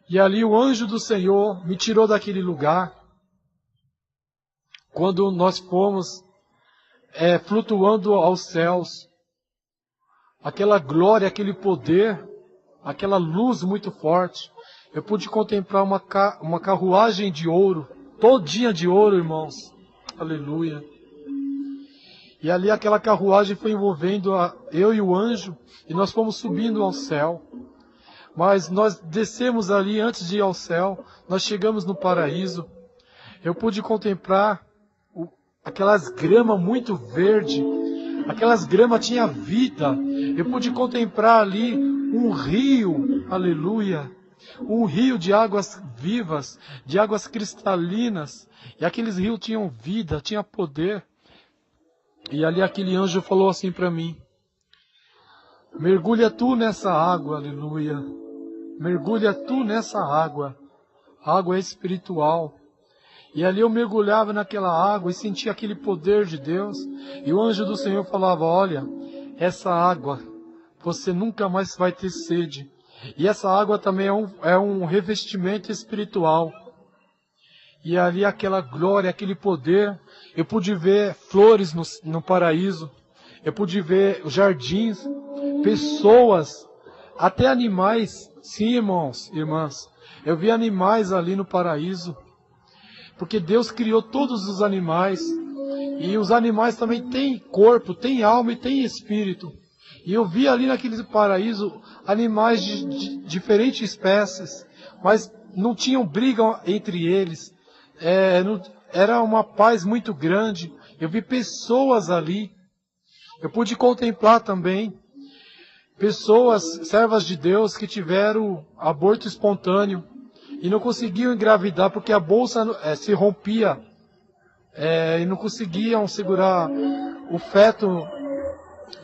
Speaker 1: E ali o anjo do Senhor me tirou daquele lugar, quando nós fomos flutuando aos céus. Aquela glória, aquele poder, aquela luz muito forte. Eu pude contemplar uma carruagem de ouro, todinha de ouro, irmãos. Aleluia. E ali aquela carruagem foi envolvendo eu e o anjo, e nós fomos subindo ao céu. Mas nós descemos ali antes de ir ao céu, nós chegamos no paraíso. Eu pude contemplar aquelas gramas muito verde, aquelas gramas tinham vida. Eu pude contemplar ali um rio, aleluia, um rio de águas vivas, de águas cristalinas. E aqueles rios tinham vida, tinham poder. E ali aquele anjo falou assim para mim: mergulha tu nessa água, aleluia. Mergulha tu nessa água. A água é espiritual. E ali eu mergulhava naquela água e sentia aquele poder de Deus. E o anjo do Senhor falava: olha, essa água, você nunca mais vai ter sede. E essa água também é um revestimento espiritual. E ali aquela glória, aquele poder. Eu pude ver flores no paraíso. Eu pude ver jardins, pessoas, até animais. Sim, irmãos, irmãs. Eu vi animais ali no paraíso. Porque Deus criou todos os animais. E os animais também têm corpo, têm alma e têm espírito. E eu vi ali naquele paraíso animais de diferentes espécies. Mas não tinham briga entre eles. Era uma paz muito grande. Eu vi pessoas ali. Eu pude contemplar também pessoas, servas de Deus, que tiveram aborto espontâneo e não conseguiam engravidar porque a bolsa se rompia e não conseguiam segurar o feto.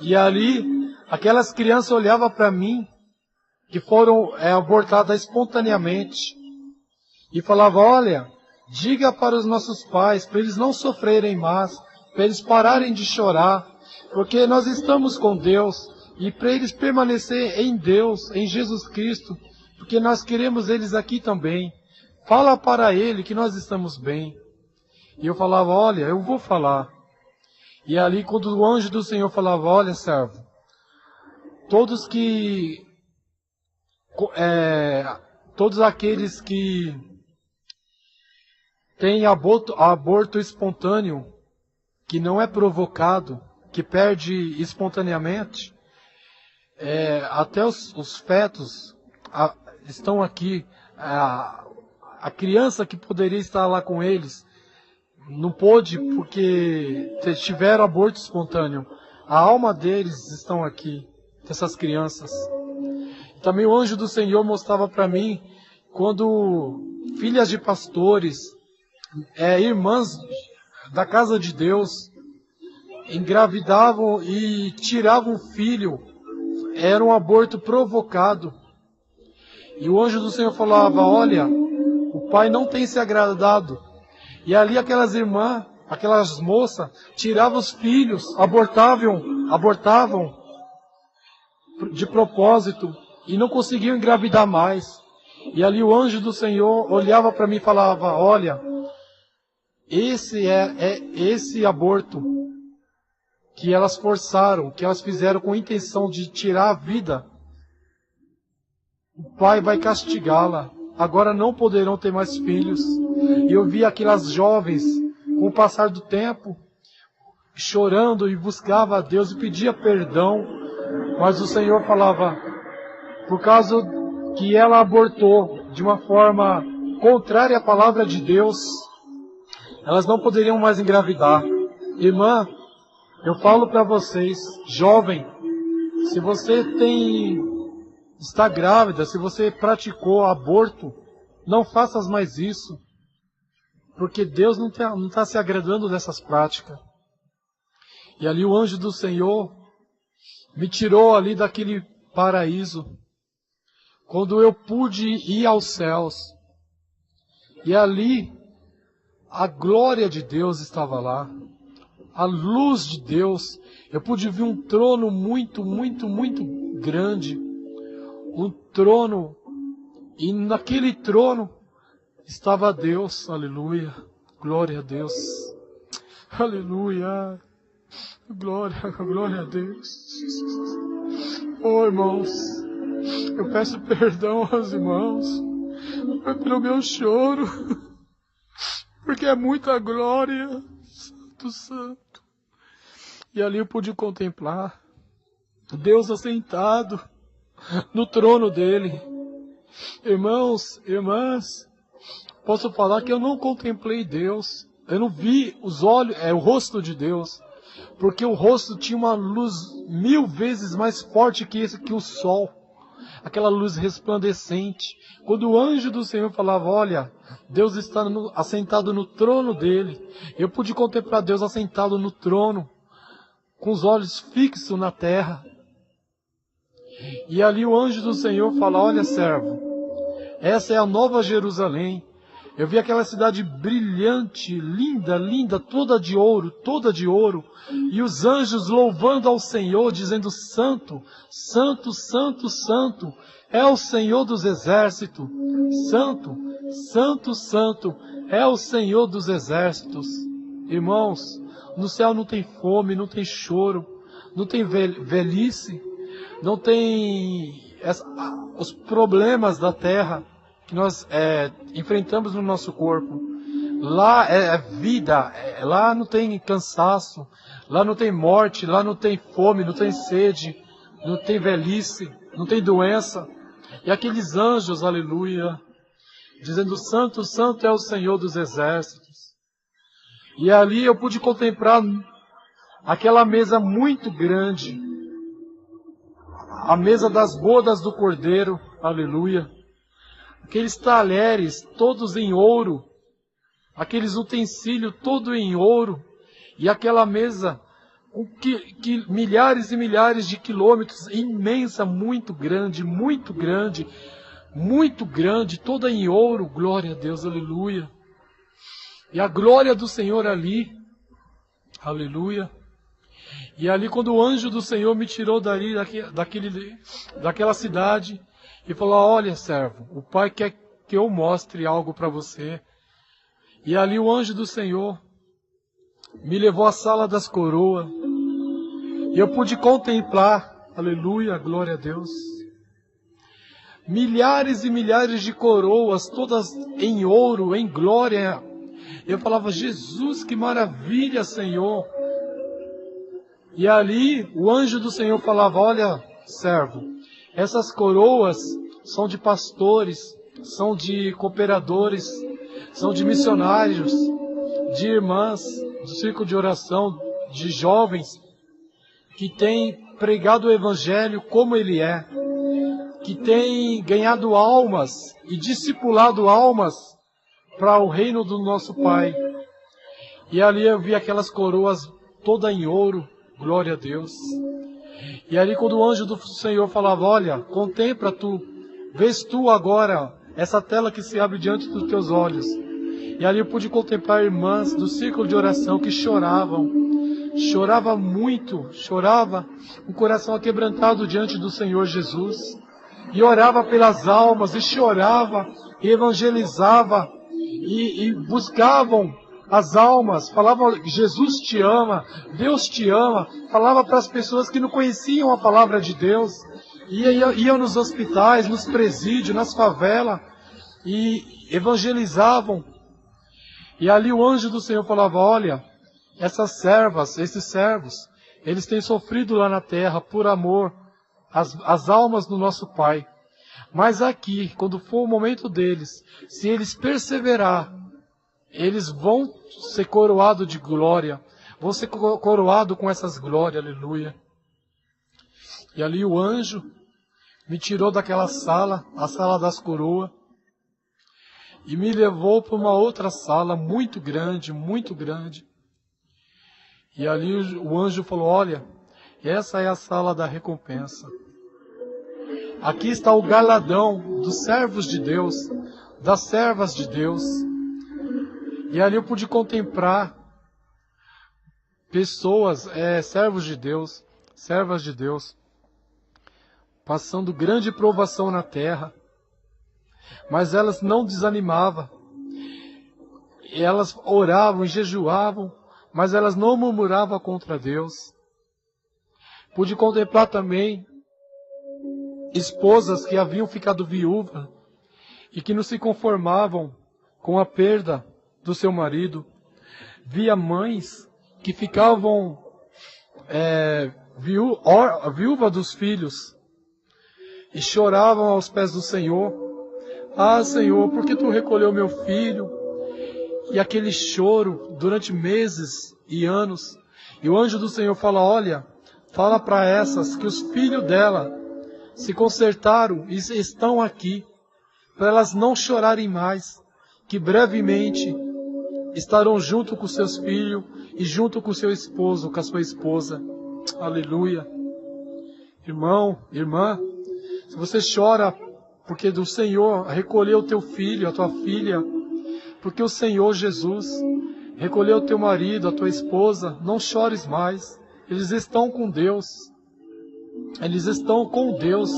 Speaker 1: E ali, aquelas crianças olhavam para mim, que foram abortadas espontaneamente, e falavam: olha, diga para os nossos pais, para eles não sofrerem mais, para eles pararem de chorar, porque nós estamos com Deus, e para eles permanecer em Deus, em Jesus Cristo, porque nós queremos eles aqui também. Fala para ele que nós estamos bem. E eu falava: olha, eu vou falar. E ali, quando o anjo do Senhor falava: olha, servo, todos aqueles que têm aborto espontâneo, que não é provocado, que perde espontaneamente, até os fetos estão aqui. A criança que poderia estar lá com eles não pôde porque tiveram aborto espontâneo. A alma deles estão aqui, dessas crianças. Também o anjo do Senhor mostrava para mim quando filhas de pastores, irmãs da casa de Deus, engravidavam e tiravam o filho. Era um aborto provocado. E o anjo do Senhor falava: olha, o pai não tem se agradado. E ali aquelas irmãs, aquelas moças, tiravam os filhos, abortavam de propósito e não conseguiam engravidar mais. E ali o anjo do Senhor olhava para mim e falava: olha, esse esse aborto que elas forçaram, que elas fizeram com a intenção de tirar a vida, o pai vai castigá-la. Agora não poderão ter mais filhos. E eu vi aquelas jovens, com o passar do tempo, chorando e buscava a Deus e pedia perdão. Mas o Senhor falava: por causa que ela abortou de uma forma contrária à palavra de Deus, elas não poderiam mais engravidar. Irmã, eu falo para vocês, jovem, se você está grávida, se você praticou aborto, não faças mais isso, porque Deus não está se agradando dessas práticas. E ali o anjo do Senhor me tirou ali daquele paraíso, quando eu pude ir aos céus. E ali a glória de Deus estava lá, a luz de Deus. Eu pude ver um trono muito, muito, muito grande, um trono, e naquele trono estava Deus. Aleluia, glória a Deus, aleluia, glória a Deus. Oh, irmãos, eu peço perdão aos irmãos pelo meu choro, porque é muita glória, Santo, Santo. E ali eu pude contemplar Deus assentado no trono dele. Irmãos, irmãs, posso falar que eu não contemplei Deus, eu não vi os olhos, o rosto de Deus, porque o rosto tinha uma luz 1000 vezes mais forte que o sol, aquela luz resplandecente. Quando o anjo do Senhor falava, olha, Deus está assentado no trono dele, eu pude contemplar Deus assentado no trono, com os olhos fixos na terra. E ali o anjo do Senhor fala, olha, servo, essa é a nova Jerusalém. Eu vi aquela cidade brilhante, linda, linda, toda de ouro, e os anjos louvando ao Senhor, dizendo, santo, santo, santo, santo, é o Senhor dos exércitos. Santo, santo, santo, é o Senhor dos exércitos. Irmãos, no céu não tem fome, não tem choro, não tem velhice, não tem os problemas da terra que nós enfrentamos no nosso corpo. Lá é vida, lá não tem cansaço, lá não tem morte, lá não tem fome, não tem sede, não tem velhice, não tem doença. E aqueles anjos, aleluia, dizendo, santo, santo é o Senhor dos exércitos. E ali eu pude contemplar aquela mesa muito grande, a mesa das bodas do Cordeiro, aleluia. Aqueles talheres todos em ouro, aqueles utensílios todos em ouro, e aquela mesa que milhares e milhares de quilômetros, imensa, muito grande, muito grande, muito grande, toda em ouro, glória a Deus, aleluia. E a glória do Senhor ali, aleluia. E ali quando o anjo do Senhor me tirou daquela cidade, e falou, olha, servo, o Pai quer que eu mostre algo para você. E ali o anjo do Senhor me levou à sala das coroas. E eu pude contemplar, aleluia, glória a Deus, milhares e milhares de coroas, todas em ouro, em glória. Eu falava, Jesus, que maravilha, Senhor. E ali o anjo do Senhor falava, olha, servo, essas coroas são de pastores, são de cooperadores, são de missionários, de irmãs, do círculo de oração, de jovens que têm pregado o Evangelho como ele é, que têm ganhado almas e discipulado almas para o reino do nosso Pai. E ali eu vi aquelas coroas toda em ouro, glória a Deus. E ali quando o anjo do Senhor falava, olha, contempla tu, vês tu agora essa tela que se abre diante dos teus olhos. E ali eu pude contemplar irmãs do círculo de oração que choravam, chorava muito, chorava, um coração aquebrantado diante do Senhor Jesus. E orava pelas almas, e chorava, e evangelizava, e buscavam as almas, falava, Jesus te ama, Deus te ama, falava para as pessoas que não conheciam a palavra de Deus, iam nos hospitais, nos presídios, nas favelas, e evangelizavam. E ali o anjo do Senhor falava, olha, essas servas, esses servos, eles têm sofrido lá na terra por amor às almas do nosso Pai. Mas aqui, quando for o momento deles, se eles perseverar, eles vão ser coroados de glória, vão ser coroados com essas glórias, aleluia. E ali o anjo me tirou daquela sala, a sala das coroas, e me levou para uma outra sala muito grande, muito grande. E ali o anjo falou, olha, essa é a sala da recompensa. Aqui está o galardão dos servos de Deus, das servas de Deus. E ali eu pude contemplar pessoas, servos de Deus, servas de Deus, passando grande provação na terra, mas elas não desanimavam. Elas oravam e jejuavam, mas elas não murmuravam contra Deus. Pude contemplar também esposas que haviam ficado viúvas e que não se conformavam com a perda do seu marido. Via mães que ficavam viúva dos filhos e choravam aos pés do Senhor. Ah, Senhor, por que tu recolheu meu filho? E aquele choro durante meses e anos. E o anjo do Senhor fala, olha, fala para essas que os filhos dela se consertaram e estão aqui, para elas não chorarem mais, que brevemente estarão junto com seus filhos e junto com seu esposo, com a sua esposa. Aleluia. Irmão, irmã, se você chora porque do Senhor recolheu o teu filho, a tua filha, porque o Senhor Jesus recolheu o teu marido, a tua esposa, não chores mais. Eles estão com Deus. Eles estão com Deus.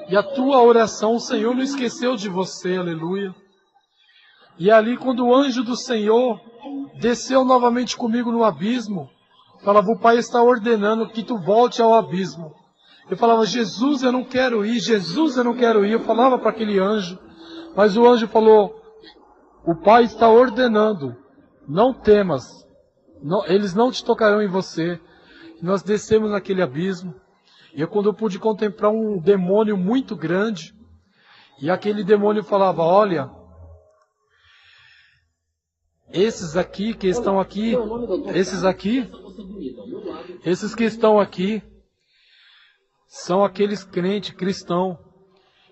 Speaker 1: E a tua oração, o Senhor não esqueceu de você, aleluia. E ali, quando o anjo do Senhor desceu novamente comigo no abismo, falava, o Pai está ordenando que tu volte ao abismo. Eu falava, Jesus, eu não quero ir, Jesus, eu não quero ir. Eu falava para aquele anjo, mas o anjo falou, o Pai está ordenando, não temas, eles não te tocarão em você. E nós descemos naquele abismo, e quando eu pude contemplar um demônio muito grande, e aquele demônio falava, olha, esses aqui que estão aqui, esses que estão aqui, são aqueles crentes cristãos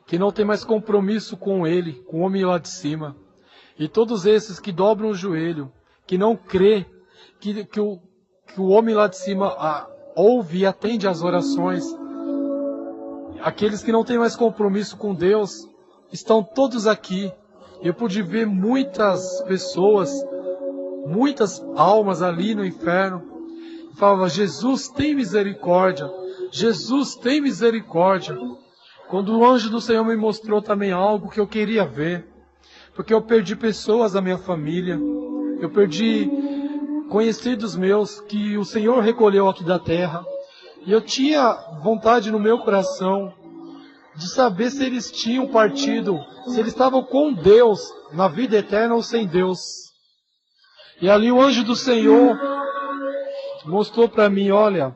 Speaker 1: que não tem mais compromisso com ele, com o homem lá de cima. E todos esses que dobram o joelho, que não crê que o homem lá de cima ouve e atende às orações, aqueles que não têm mais compromisso com Deus, estão todos aqui. Eu pude ver muitas pessoas, muitas almas ali no inferno. Falava, Jesus tem misericórdia, Jesus tem misericórdia. Quando o anjo do Senhor me mostrou também algo que eu queria ver, porque eu perdi pessoas da minha família, eu perdi conhecidos meus que o Senhor recolheu aqui da terra, e eu tinha vontade no meu coração de saber se eles tinham partido, se eles estavam com Deus na vida eterna ou sem Deus. E ali o anjo do Senhor mostrou para mim, olha,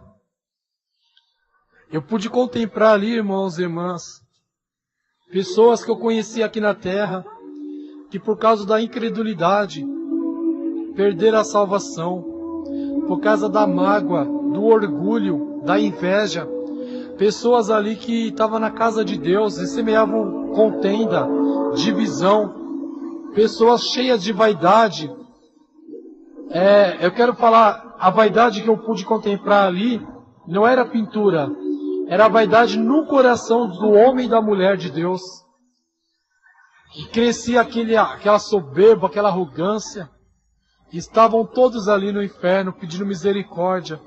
Speaker 1: eu pude contemplar ali, irmãos e irmãs, pessoas que eu conheci aqui na terra, que por causa da incredulidade, perderam a salvação, por causa da mágoa, do orgulho, da inveja. Pessoas ali que estavam na casa de Deus e semeavam contenda, divisão, pessoas cheias de vaidade. Eu quero falar, a vaidade que eu pude contemplar ali, não era pintura, era a vaidade no coração do homem e da mulher de Deus. E crescia aquela soberba, aquela arrogância. Estavam todos ali no inferno pedindo misericórdia.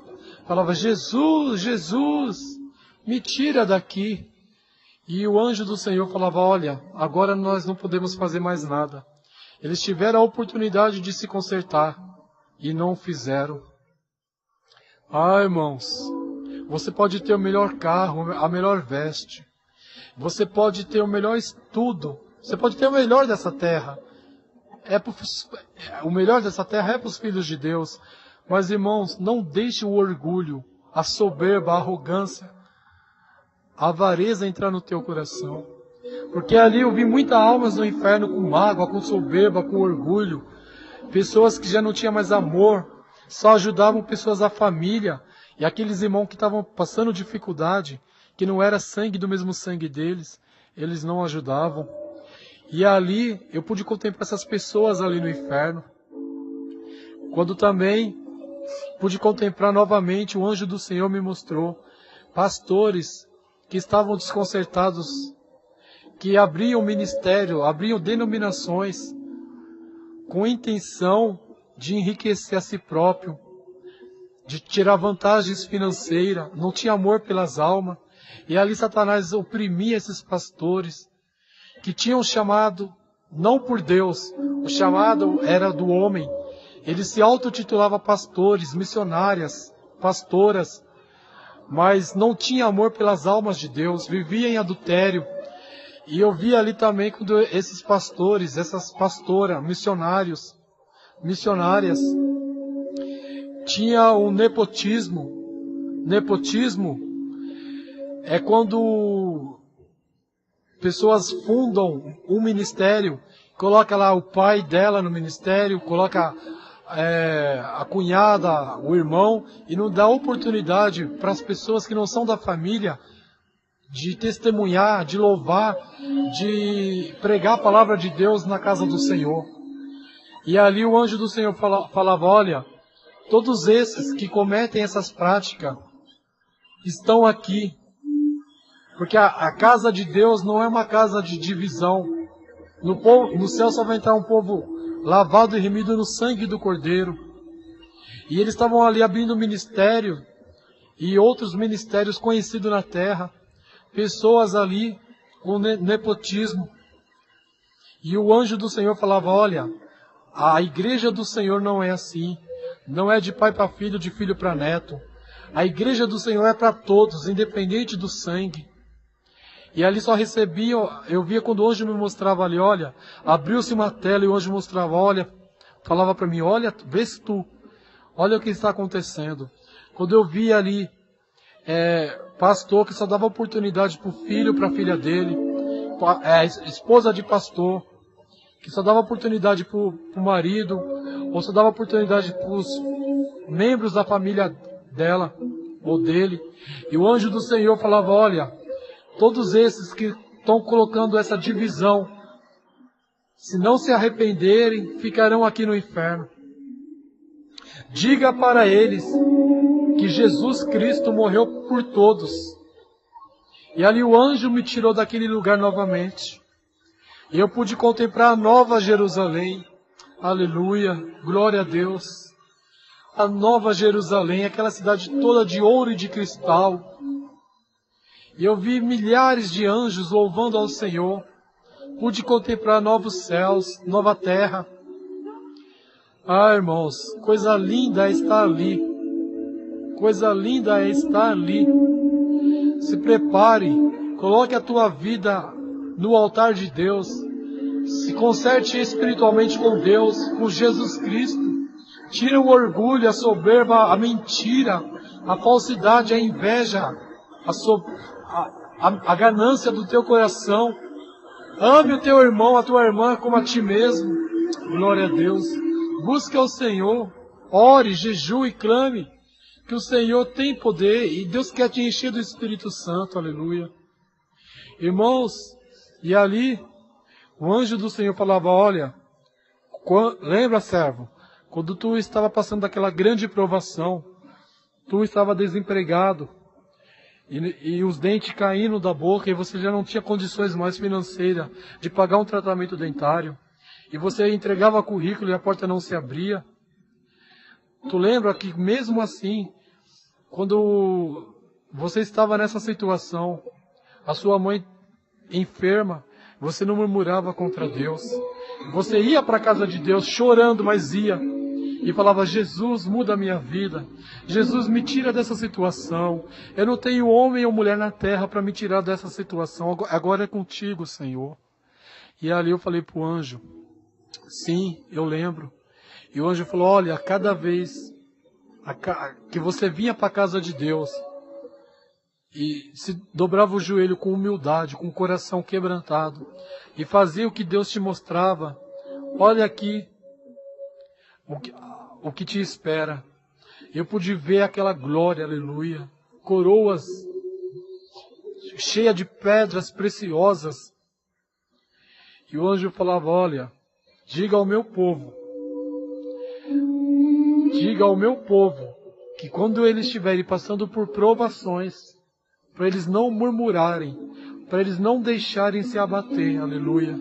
Speaker 1: Falava, Jesus, Jesus, me tira daqui. E o anjo do Senhor falava, olha, agora nós não podemos fazer mais nada. Eles tiveram a oportunidade de se consertar e não fizeram. Ah, irmãos, você pode ter o melhor carro, a melhor veste. Você pode ter o melhor estudo. Você pode ter o melhor dessa terra. O melhor dessa terra é para os filhos de Deus. Mas, irmãos, não deixe o orgulho, a soberba, a arrogância, a avareza entrar no teu coração. Porque ali eu vi muitas almas no inferno com mágoa, com soberba, com orgulho. Pessoas que já não tinham mais amor, só ajudavam pessoas da família. E aqueles irmãos que estavam passando dificuldade, que não era sangue do mesmo sangue deles, eles não ajudavam. E ali eu pude contemplar essas pessoas ali no inferno. Quando também pude contemplar novamente, o anjo do Senhor me mostrou pastores que estavam desconcertados, que abriam ministério, abriam denominações, com intenção de enriquecer a si próprio, de tirar vantagens financeiras, não tinha amor pelas almas. E ali Satanás oprimia esses pastores, que tinham chamado, não por Deus, o chamado era do homem. Eles se autotitulavam pastores, missionárias, pastoras, mas não tinha amor pelas almas de Deus, vivia em adultério. E eu vi ali também quando esses pastores, essas pastoras, missionárias, tinha um nepotismo. Nepotismo é quando pessoas fundam um ministério, coloca lá o pai dela no ministério, coloca a cunhada, o irmão, e não dá oportunidade para as pessoas que não são da família de testemunhar, de louvar, de pregar a palavra de Deus na casa do Senhor. E ali o anjo do Senhor falava, olha, todos esses que cometem essas práticas estão aqui. Porque a casa de Deus não é uma casa de divisão. No céu só vai entrar um povo lavado e remido no sangue do Cordeiro. E eles estavam ali abrindo ministério e outros ministérios conhecidos na terra. Pessoas ali com nepotismo. E o anjo do Senhor falava, olha, a igreja do Senhor não é assim. Não é de pai para filho, de filho para neto. A igreja do Senhor é para todos, independente do sangue. E ali só recebia, eu via quando o anjo me mostrava ali, olha, abriu-se uma tela e o anjo mostrava, olha, falava para mim, olha, vê se tu, olha o que está acontecendo. Quando eu via ali, pastor que só dava oportunidade para o filho, para a filha dele, esposa de pastor, que só dava oportunidade para o marido, ou só dava oportunidade para os membros da família dela, ou dele. E o anjo do Senhor falava, olha, todos esses que estão colocando essa divisão, se não se arrependerem, ficarão aqui no inferno. Diga para eles que Jesus Cristo morreu por todos. E ali o anjo me tirou daquele lugar novamente. E eu pude contemplar a nova Jerusalém. Aleluia, glória a Deus. A nova Jerusalém, aquela cidade toda de ouro e de cristal. E eu vi milhares de anjos louvando ao Senhor. Pude contemplar novos céus, nova terra. Ah, irmãos, coisa linda é estar ali. Coisa linda é estar ali. Se prepare, coloque a tua vida no altar de Deus. Se conserte espiritualmente com Deus, com Jesus Cristo. Tira o orgulho, a soberba, a mentira, a falsidade, a inveja, a ganância do teu coração. Ame o teu irmão, a tua irmã como a ti mesmo. Glória a Deus. Busque ao Senhor. Ore, jejue e clame. Que o Senhor tem poder e Deus quer te encher do Espírito Santo. Aleluia. Irmãos, e ali o anjo do Senhor falava, olha, lembra, servo, quando tu estava passando daquela grande provação, tu estava desempregado, e os dentes caindo da boca, e você já não tinha condições mais financeiras de pagar um tratamento dentário, e você entregava currículo e a porta não se abria. Tu lembra que mesmo assim, quando você estava nessa situação, a sua mãe enferma, você não murmurava contra Deus. Você ia para a casa de Deus chorando, mas ia. E falava, Jesus, muda a minha vida. Jesus, me tira dessa situação. Eu não tenho homem ou mulher na terra para me tirar dessa situação. Agora é contigo, Senhor. E ali eu falei para o anjo, sim, eu lembro. E o anjo falou, olha, cada vez que você vinha para a casa de Deus e se dobrava o joelho com humildade, com o coração quebrantado, e fazia o que Deus te mostrava, olha aqui o que te espera. Eu pude ver aquela glória, aleluia, coroas cheias de pedras preciosas. E o anjo falava, olha, diga ao meu povo, que quando eles estiverem passando por provações, para eles não murmurarem, para eles não deixarem se abater, aleluia,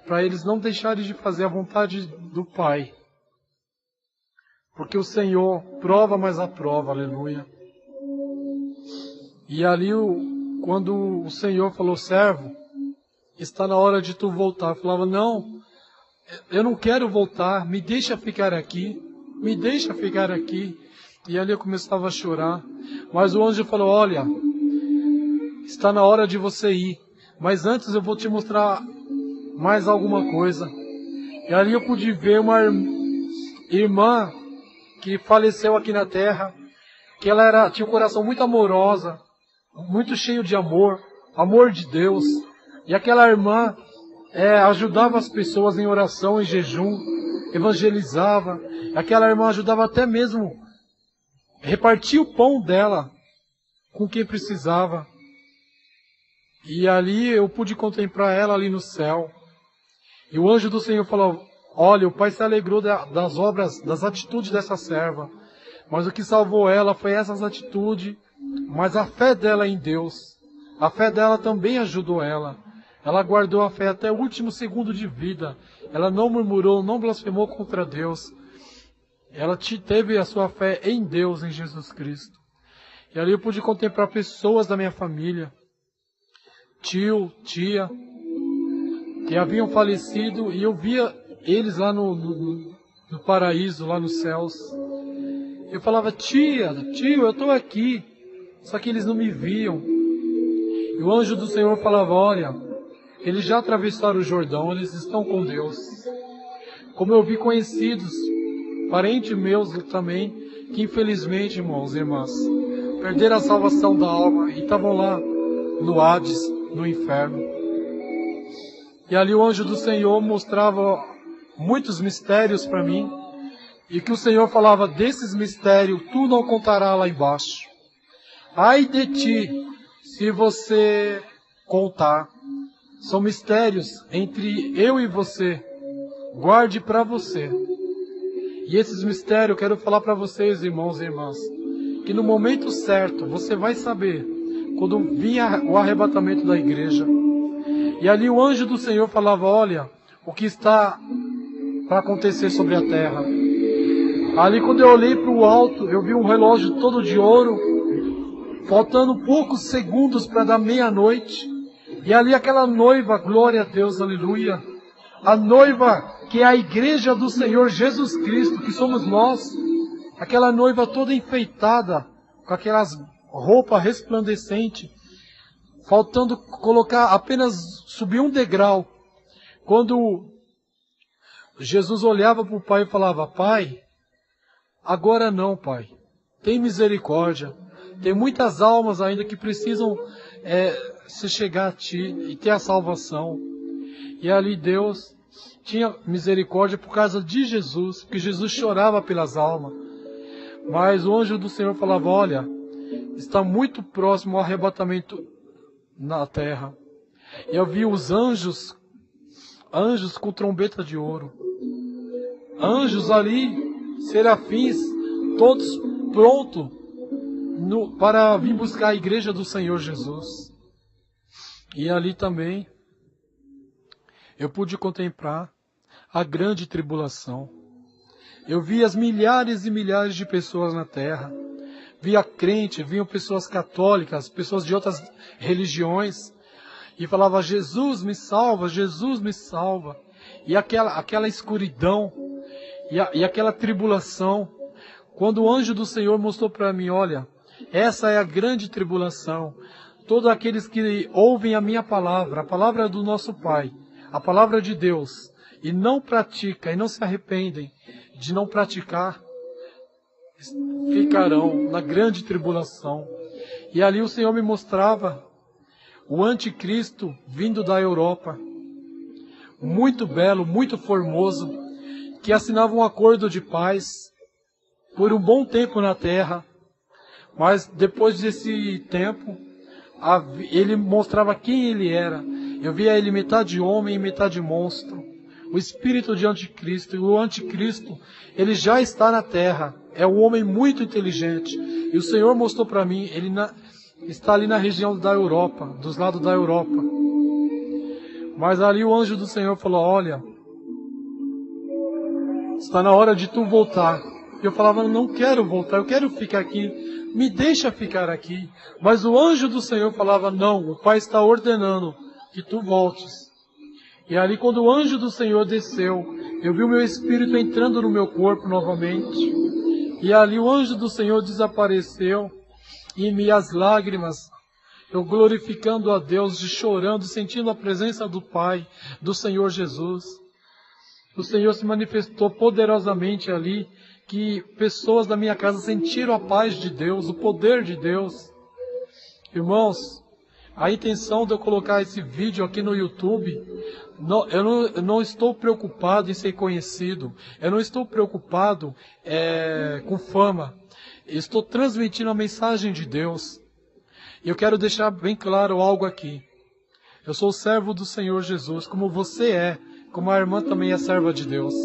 Speaker 1: para eles não deixarem de fazer a vontade do Pai, porque o Senhor prova mais a prova, aleluia. E ali, quando o Senhor falou, servo, está na hora de tu voltar, eu falava, não, eu não quero voltar, me deixa ficar aqui, me deixa ficar aqui. E ali eu começava a chorar, mas o anjo falou, olha, está na hora de você ir, mas antes eu vou te mostrar mais alguma coisa. E ali eu pude ver uma irmã que faleceu aqui na terra, que ela tinha um coração muito amorosa, muito cheio de amor de Deus. E aquela irmã ajudava as pessoas em oração, em jejum. evangelizava. Aquela irmã ajudava até mesmo a repartir o pão dela com quem precisava. E ali eu pude contemplar ela ali no céu. E o anjo do Senhor falou: olha, o Pai se alegrou das obras, das atitudes dessa serva. Mas o que salvou ela foi essas atitudes, mas a fé dela em Deus. A fé dela também ajudou ela. Ela guardou a fé até o último segundo de vida. Ela não murmurou, não blasfemou contra Deus. Ela teve a sua fé em Deus, em Jesus Cristo. E ali eu pude contemplar pessoas da minha família, tio, tia, que haviam falecido, e eu via eles lá no paraíso, lá nos céus. Eu falava: tia, tio, eu estou aqui. Só que eles não me viam. E o anjo do Senhor falava: olha, eles já atravessaram o Jordão, eles estão com Deus. Como eu vi conhecidos, parentes meus também, que infelizmente, irmãos e irmãs, perderam a salvação da alma e estavam lá no Hades, no inferno. E ali o anjo do Senhor mostrava muitos mistérios para mim, e que o Senhor falava: desses mistérios tu não contarás lá embaixo. Ai de ti, se você contar. São mistérios entre eu e você. Guarde para você. E esses mistérios eu quero falar para vocês, irmãos e irmãs, que no momento certo você vai saber, quando vinha o arrebatamento da igreja. E ali o anjo do Senhor falava: olha, o que está para acontecer sobre a terra. Ali quando eu olhei para o alto, eu vi um relógio todo de ouro, faltando poucos segundos para dar meia-noite. E ali aquela noiva, glória a Deus, aleluia. A noiva que é a igreja do Senhor Jesus Cristo, que somos nós. Aquela noiva toda enfeitada, com aquelas roupas resplandecentes, faltando colocar, apenas subir um degrau. Quando Jesus olhava para o Pai e falava: Pai, agora não, Pai, tem misericórdia. Tem muitas almas ainda que precisam se chegar a Ti e ter a salvação. E ali Deus tinha misericórdia por causa de Jesus, porque Jesus chorava pelas almas. Mas o anjo do Senhor falava: olha, está muito próximo o arrebatamento na terra. E eu vi os anjos com trombeta de ouro. Anjos ali, serafins, todos prontos para vir buscar a igreja do Senhor Jesus. E ali também eu pude contemplar a grande tribulação. Eu vi as milhares e milhares de pessoas na terra. Via crente, viam pessoas católicas, pessoas de outras religiões, e falava: Jesus me salva, Jesus me salva. E aquela escuridão, e aquela tribulação, quando o anjo do Senhor mostrou para mim: olha, essa é a grande tribulação. Todos aqueles que ouvem a minha palavra, a palavra do nosso Pai, a palavra de Deus, e não praticam, e não se arrependem de não praticar, ficarão na grande tribulação. E ali o Senhor me mostrava o anticristo vindo da Europa, muito belo, muito formoso, que assinava um acordo de paz por um bom tempo na terra. Mas depois desse tempo, ele mostrava quem ele era. Eu via ele metade homem e metade monstro. O espírito de anticristo. E o anticristo, ele já está na terra. É um homem muito inteligente. E o Senhor mostrou para mim, ele está ali na região da Europa, dos lados da Europa. Mas ali o anjo do Senhor falou: olha, está na hora de tu voltar. E eu falava: não quero voltar, eu quero ficar aqui. Me deixa ficar aqui. Mas o anjo do Senhor falava: não, o Pai está ordenando que tu voltes. E ali quando o anjo do Senhor desceu, eu vi o meu espírito entrando no meu corpo novamente. E ali o anjo do Senhor desapareceu. E minhas lágrimas, eu glorificando a Deus, chorando, sentindo a presença do Pai, do Senhor Jesus. O Senhor se manifestou poderosamente ali, que pessoas da minha casa sentiram a paz de Deus, o poder de Deus. Irmãos, A intenção de eu colocar esse vídeo aqui no YouTube, eu não estou preocupado em ser conhecido, eu não estou preocupado com fama, eu estou transmitindo a mensagem de Deus. E eu quero deixar bem claro algo aqui. Eu sou servo do Senhor Jesus, como você é, como a irmã também é serva de Deus.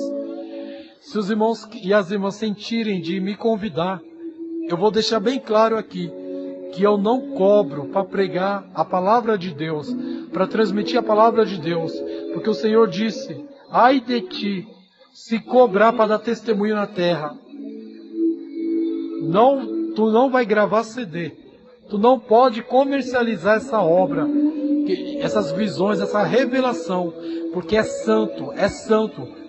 Speaker 1: Se os irmãos e as irmãs sentirem de me convidar, eu vou deixar bem claro aqui, que eu não cobro para pregar a palavra de Deus, para transmitir a palavra de Deus, porque o Senhor disse, ai de ti, se cobrar para dar testemunho na terra. Tu não vai gravar CD, tu não pode comercializar essa obra, essas visões, essa revelação, porque é santo,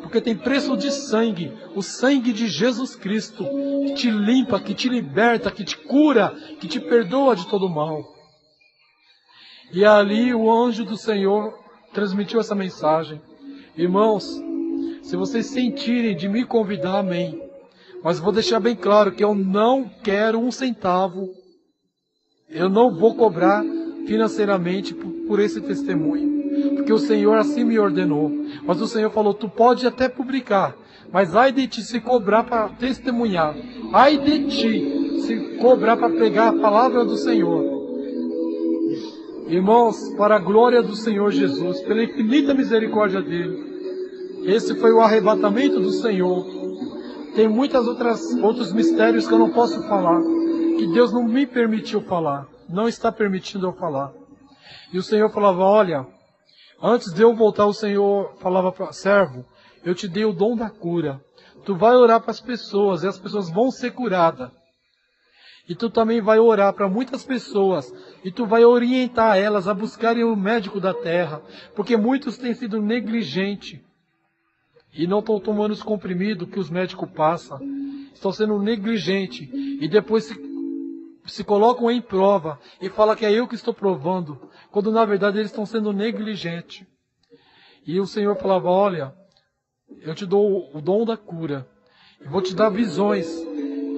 Speaker 1: porque tem preço de sangue, o sangue de Jesus Cristo, que te limpa, que te liberta, que te cura, que te perdoa de todo mal. E ali o anjo do Senhor transmitiu essa mensagem. Irmãos, se vocês sentirem de me convidar, amém. Mas vou deixar bem claro que eu não quero um centavo, eu não vou cobrar financeiramente por esse testemunho. Porque o Senhor assim me ordenou. Mas o Senhor falou, tu pode até publicar, mas ai de ti se cobrar para testemunhar. Ai de ti se cobrar para pregar a palavra do Senhor. Irmãos, para a glória do Senhor Jesus, pela infinita misericórdia dele, esse foi o arrebatamento do Senhor. Tem outros mistérios que eu não posso falar, que Deus não me permitiu falar, não está permitindo eu falar. E o Senhor falava, olha, antes de eu voltar, o Senhor falava para servo, eu te dei o dom da cura. Tu vai orar para as pessoas e as pessoas vão ser curadas. E tu também vai orar para muitas pessoas e tu vai orientar elas a buscarem o médico da terra, porque muitos têm sido negligentes e não estão tomando os comprimidos que os médicos passam. Estão sendo negligentes e depois se colocam em prova e falam que é eu que estou provando, quando na verdade eles estão sendo negligentes. E o Senhor falava, olha, eu te dou o dom da cura, eu vou te dar visões.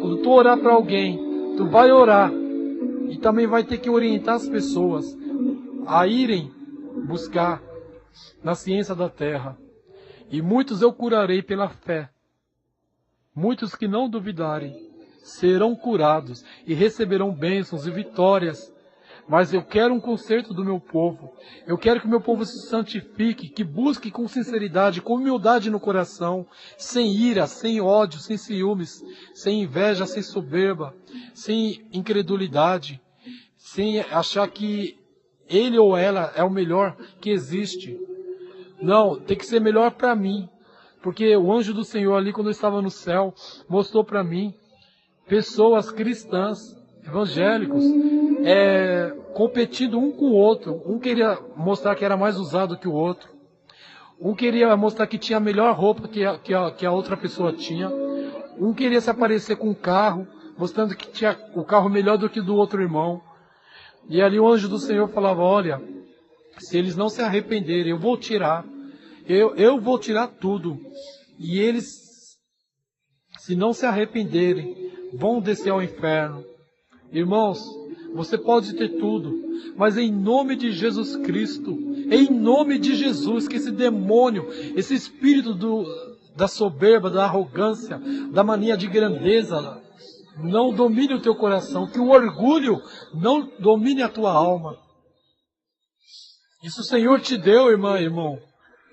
Speaker 1: Quando tu orar para alguém, tu vai orar e também vai ter que orientar as pessoas a irem buscar na ciência da terra. E muitos eu curarei pela fé. Muitos que não duvidarem serão curados e receberão bênçãos e vitórias. Mas eu quero um conserto do meu povo. Eu quero que o meu povo se santifique, que busque com sinceridade, com humildade no coração, sem ira, sem ódio, sem ciúmes, sem inveja, sem soberba, sem incredulidade, sem achar que ele ou ela é o melhor que existe. Não, tem que ser melhor para mim. Porque o anjo do Senhor ali, quando eu estava no céu, mostrou para mim pessoas cristãs, evangélicos, competindo um com o outro. Um queria mostrar que era mais usado que o outro. Um queria mostrar que tinha a melhor roupa que a outra pessoa tinha. Um queria se aparecer com um carro, mostrando que tinha o carro melhor do que do outro irmão. E ali o anjo do Senhor falava, olha, se eles não se arrependerem, eu vou tirar. Eu vou tirar tudo. E eles, se não se arrependerem, vão descer ao inferno. Irmãos, você pode ter tudo, mas em nome de Jesus Cristo, em nome de Jesus, que esse demônio, esse espírito da soberba, da arrogância, da mania de grandeza, não domine o teu coração, que o orgulho não domine a tua alma. Isso o Senhor te deu, irmã, irmão.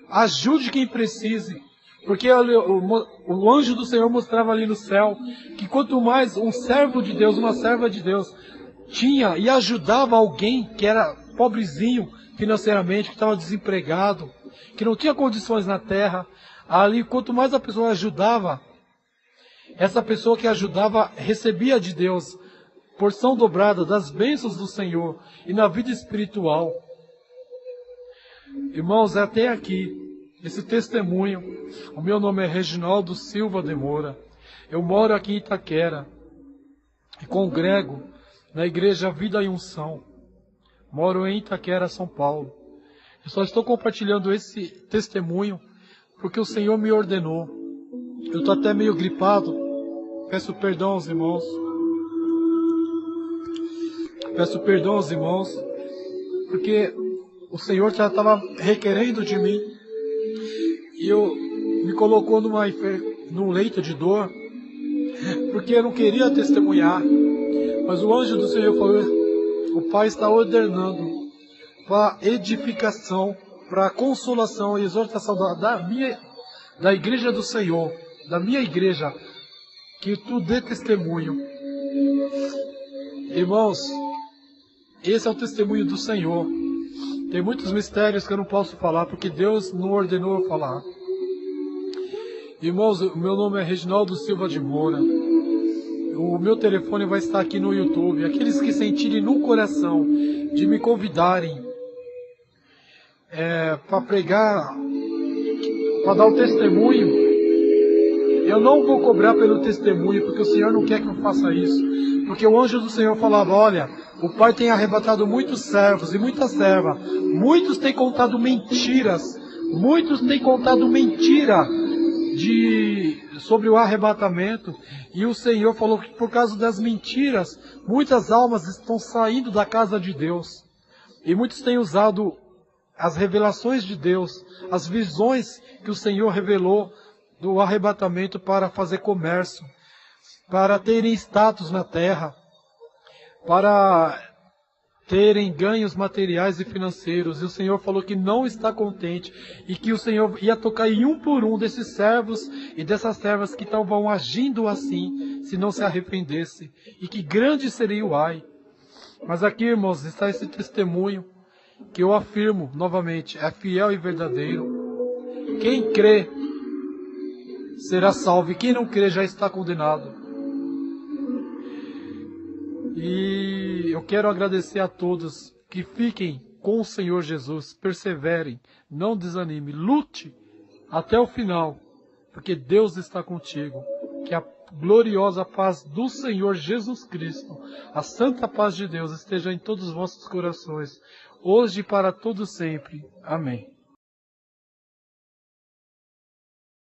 Speaker 1: Ajude quem precise. Porque o anjo do Senhor mostrava ali no céu que quanto mais um servo de Deus, uma serva de Deus, tinha e ajudava alguém que era pobrezinho financeiramente, que estava desempregado, que não tinha condições na terra, ali quanto mais a pessoa ajudava, essa pessoa que ajudava recebia de Deus porção dobrada das bênçãos do Senhor e na vida espiritual. Irmãos, até aqui esse testemunho. O meu nome é Reginaldo Silva de Moura. Eu moro aqui em Itaquera e congrego na igreja Vida e Unção. Moro em Itaquera, São Paulo. Eu só estou compartilhando esse testemunho porque o Senhor me ordenou. Eu estou até meio gripado. Peço perdão aos irmãos. Peço perdão aos irmãos. porque o Senhor já estava requerendo de mim, e me colocou num leito de dor, porque eu não queria testemunhar, mas o anjo do Senhor falou, o Pai está ordenando para edificação, para consolação e exortação da igreja do Senhor, da minha igreja, que tu dê testemunho. Irmãos, esse é o testemunho do Senhor. Tem muitos mistérios que eu não posso falar, porque Deus não ordenou eu falar. Irmãos, o meu nome é Reginaldo Silva de Moura. O meu telefone vai estar aqui no YouTube. Aqueles que sentirem no coração de me convidarem para pregar, para dar o testemunho, eu não vou cobrar pelo testemunho, porque o Senhor não quer que eu faça isso. Porque o anjo do Senhor falava, olha, o Pai tem arrebatado muitos servos e muitas servas. Muitos têm contado mentiras. Muitos têm contado mentira sobre o arrebatamento. E o Senhor falou que por causa das mentiras, muitas almas estão saindo da casa de Deus. E muitos têm usado as revelações de Deus, as visões que o Senhor revelou do arrebatamento para fazer comércio, para terem status na terra, para terem ganhos materiais e financeiros. E o Senhor falou que não está contente e que o Senhor ia tocar em um por um desses servos e dessas servas que estavam agindo assim, se não se arrependesse, e que grande seria o ai. Mas aqui, irmãos, está esse testemunho que eu afirmo novamente, é fiel e verdadeiro. Quem crê será salvo, e quem não crê já está condenado. E eu quero agradecer a todos que fiquem com o Senhor Jesus, perseverem, não desanime, lute até o final, porque Deus está contigo. Que a gloriosa paz do Senhor Jesus Cristo, a santa paz de Deus esteja em todos os vossos corações, hoje e para todo sempre. Amém.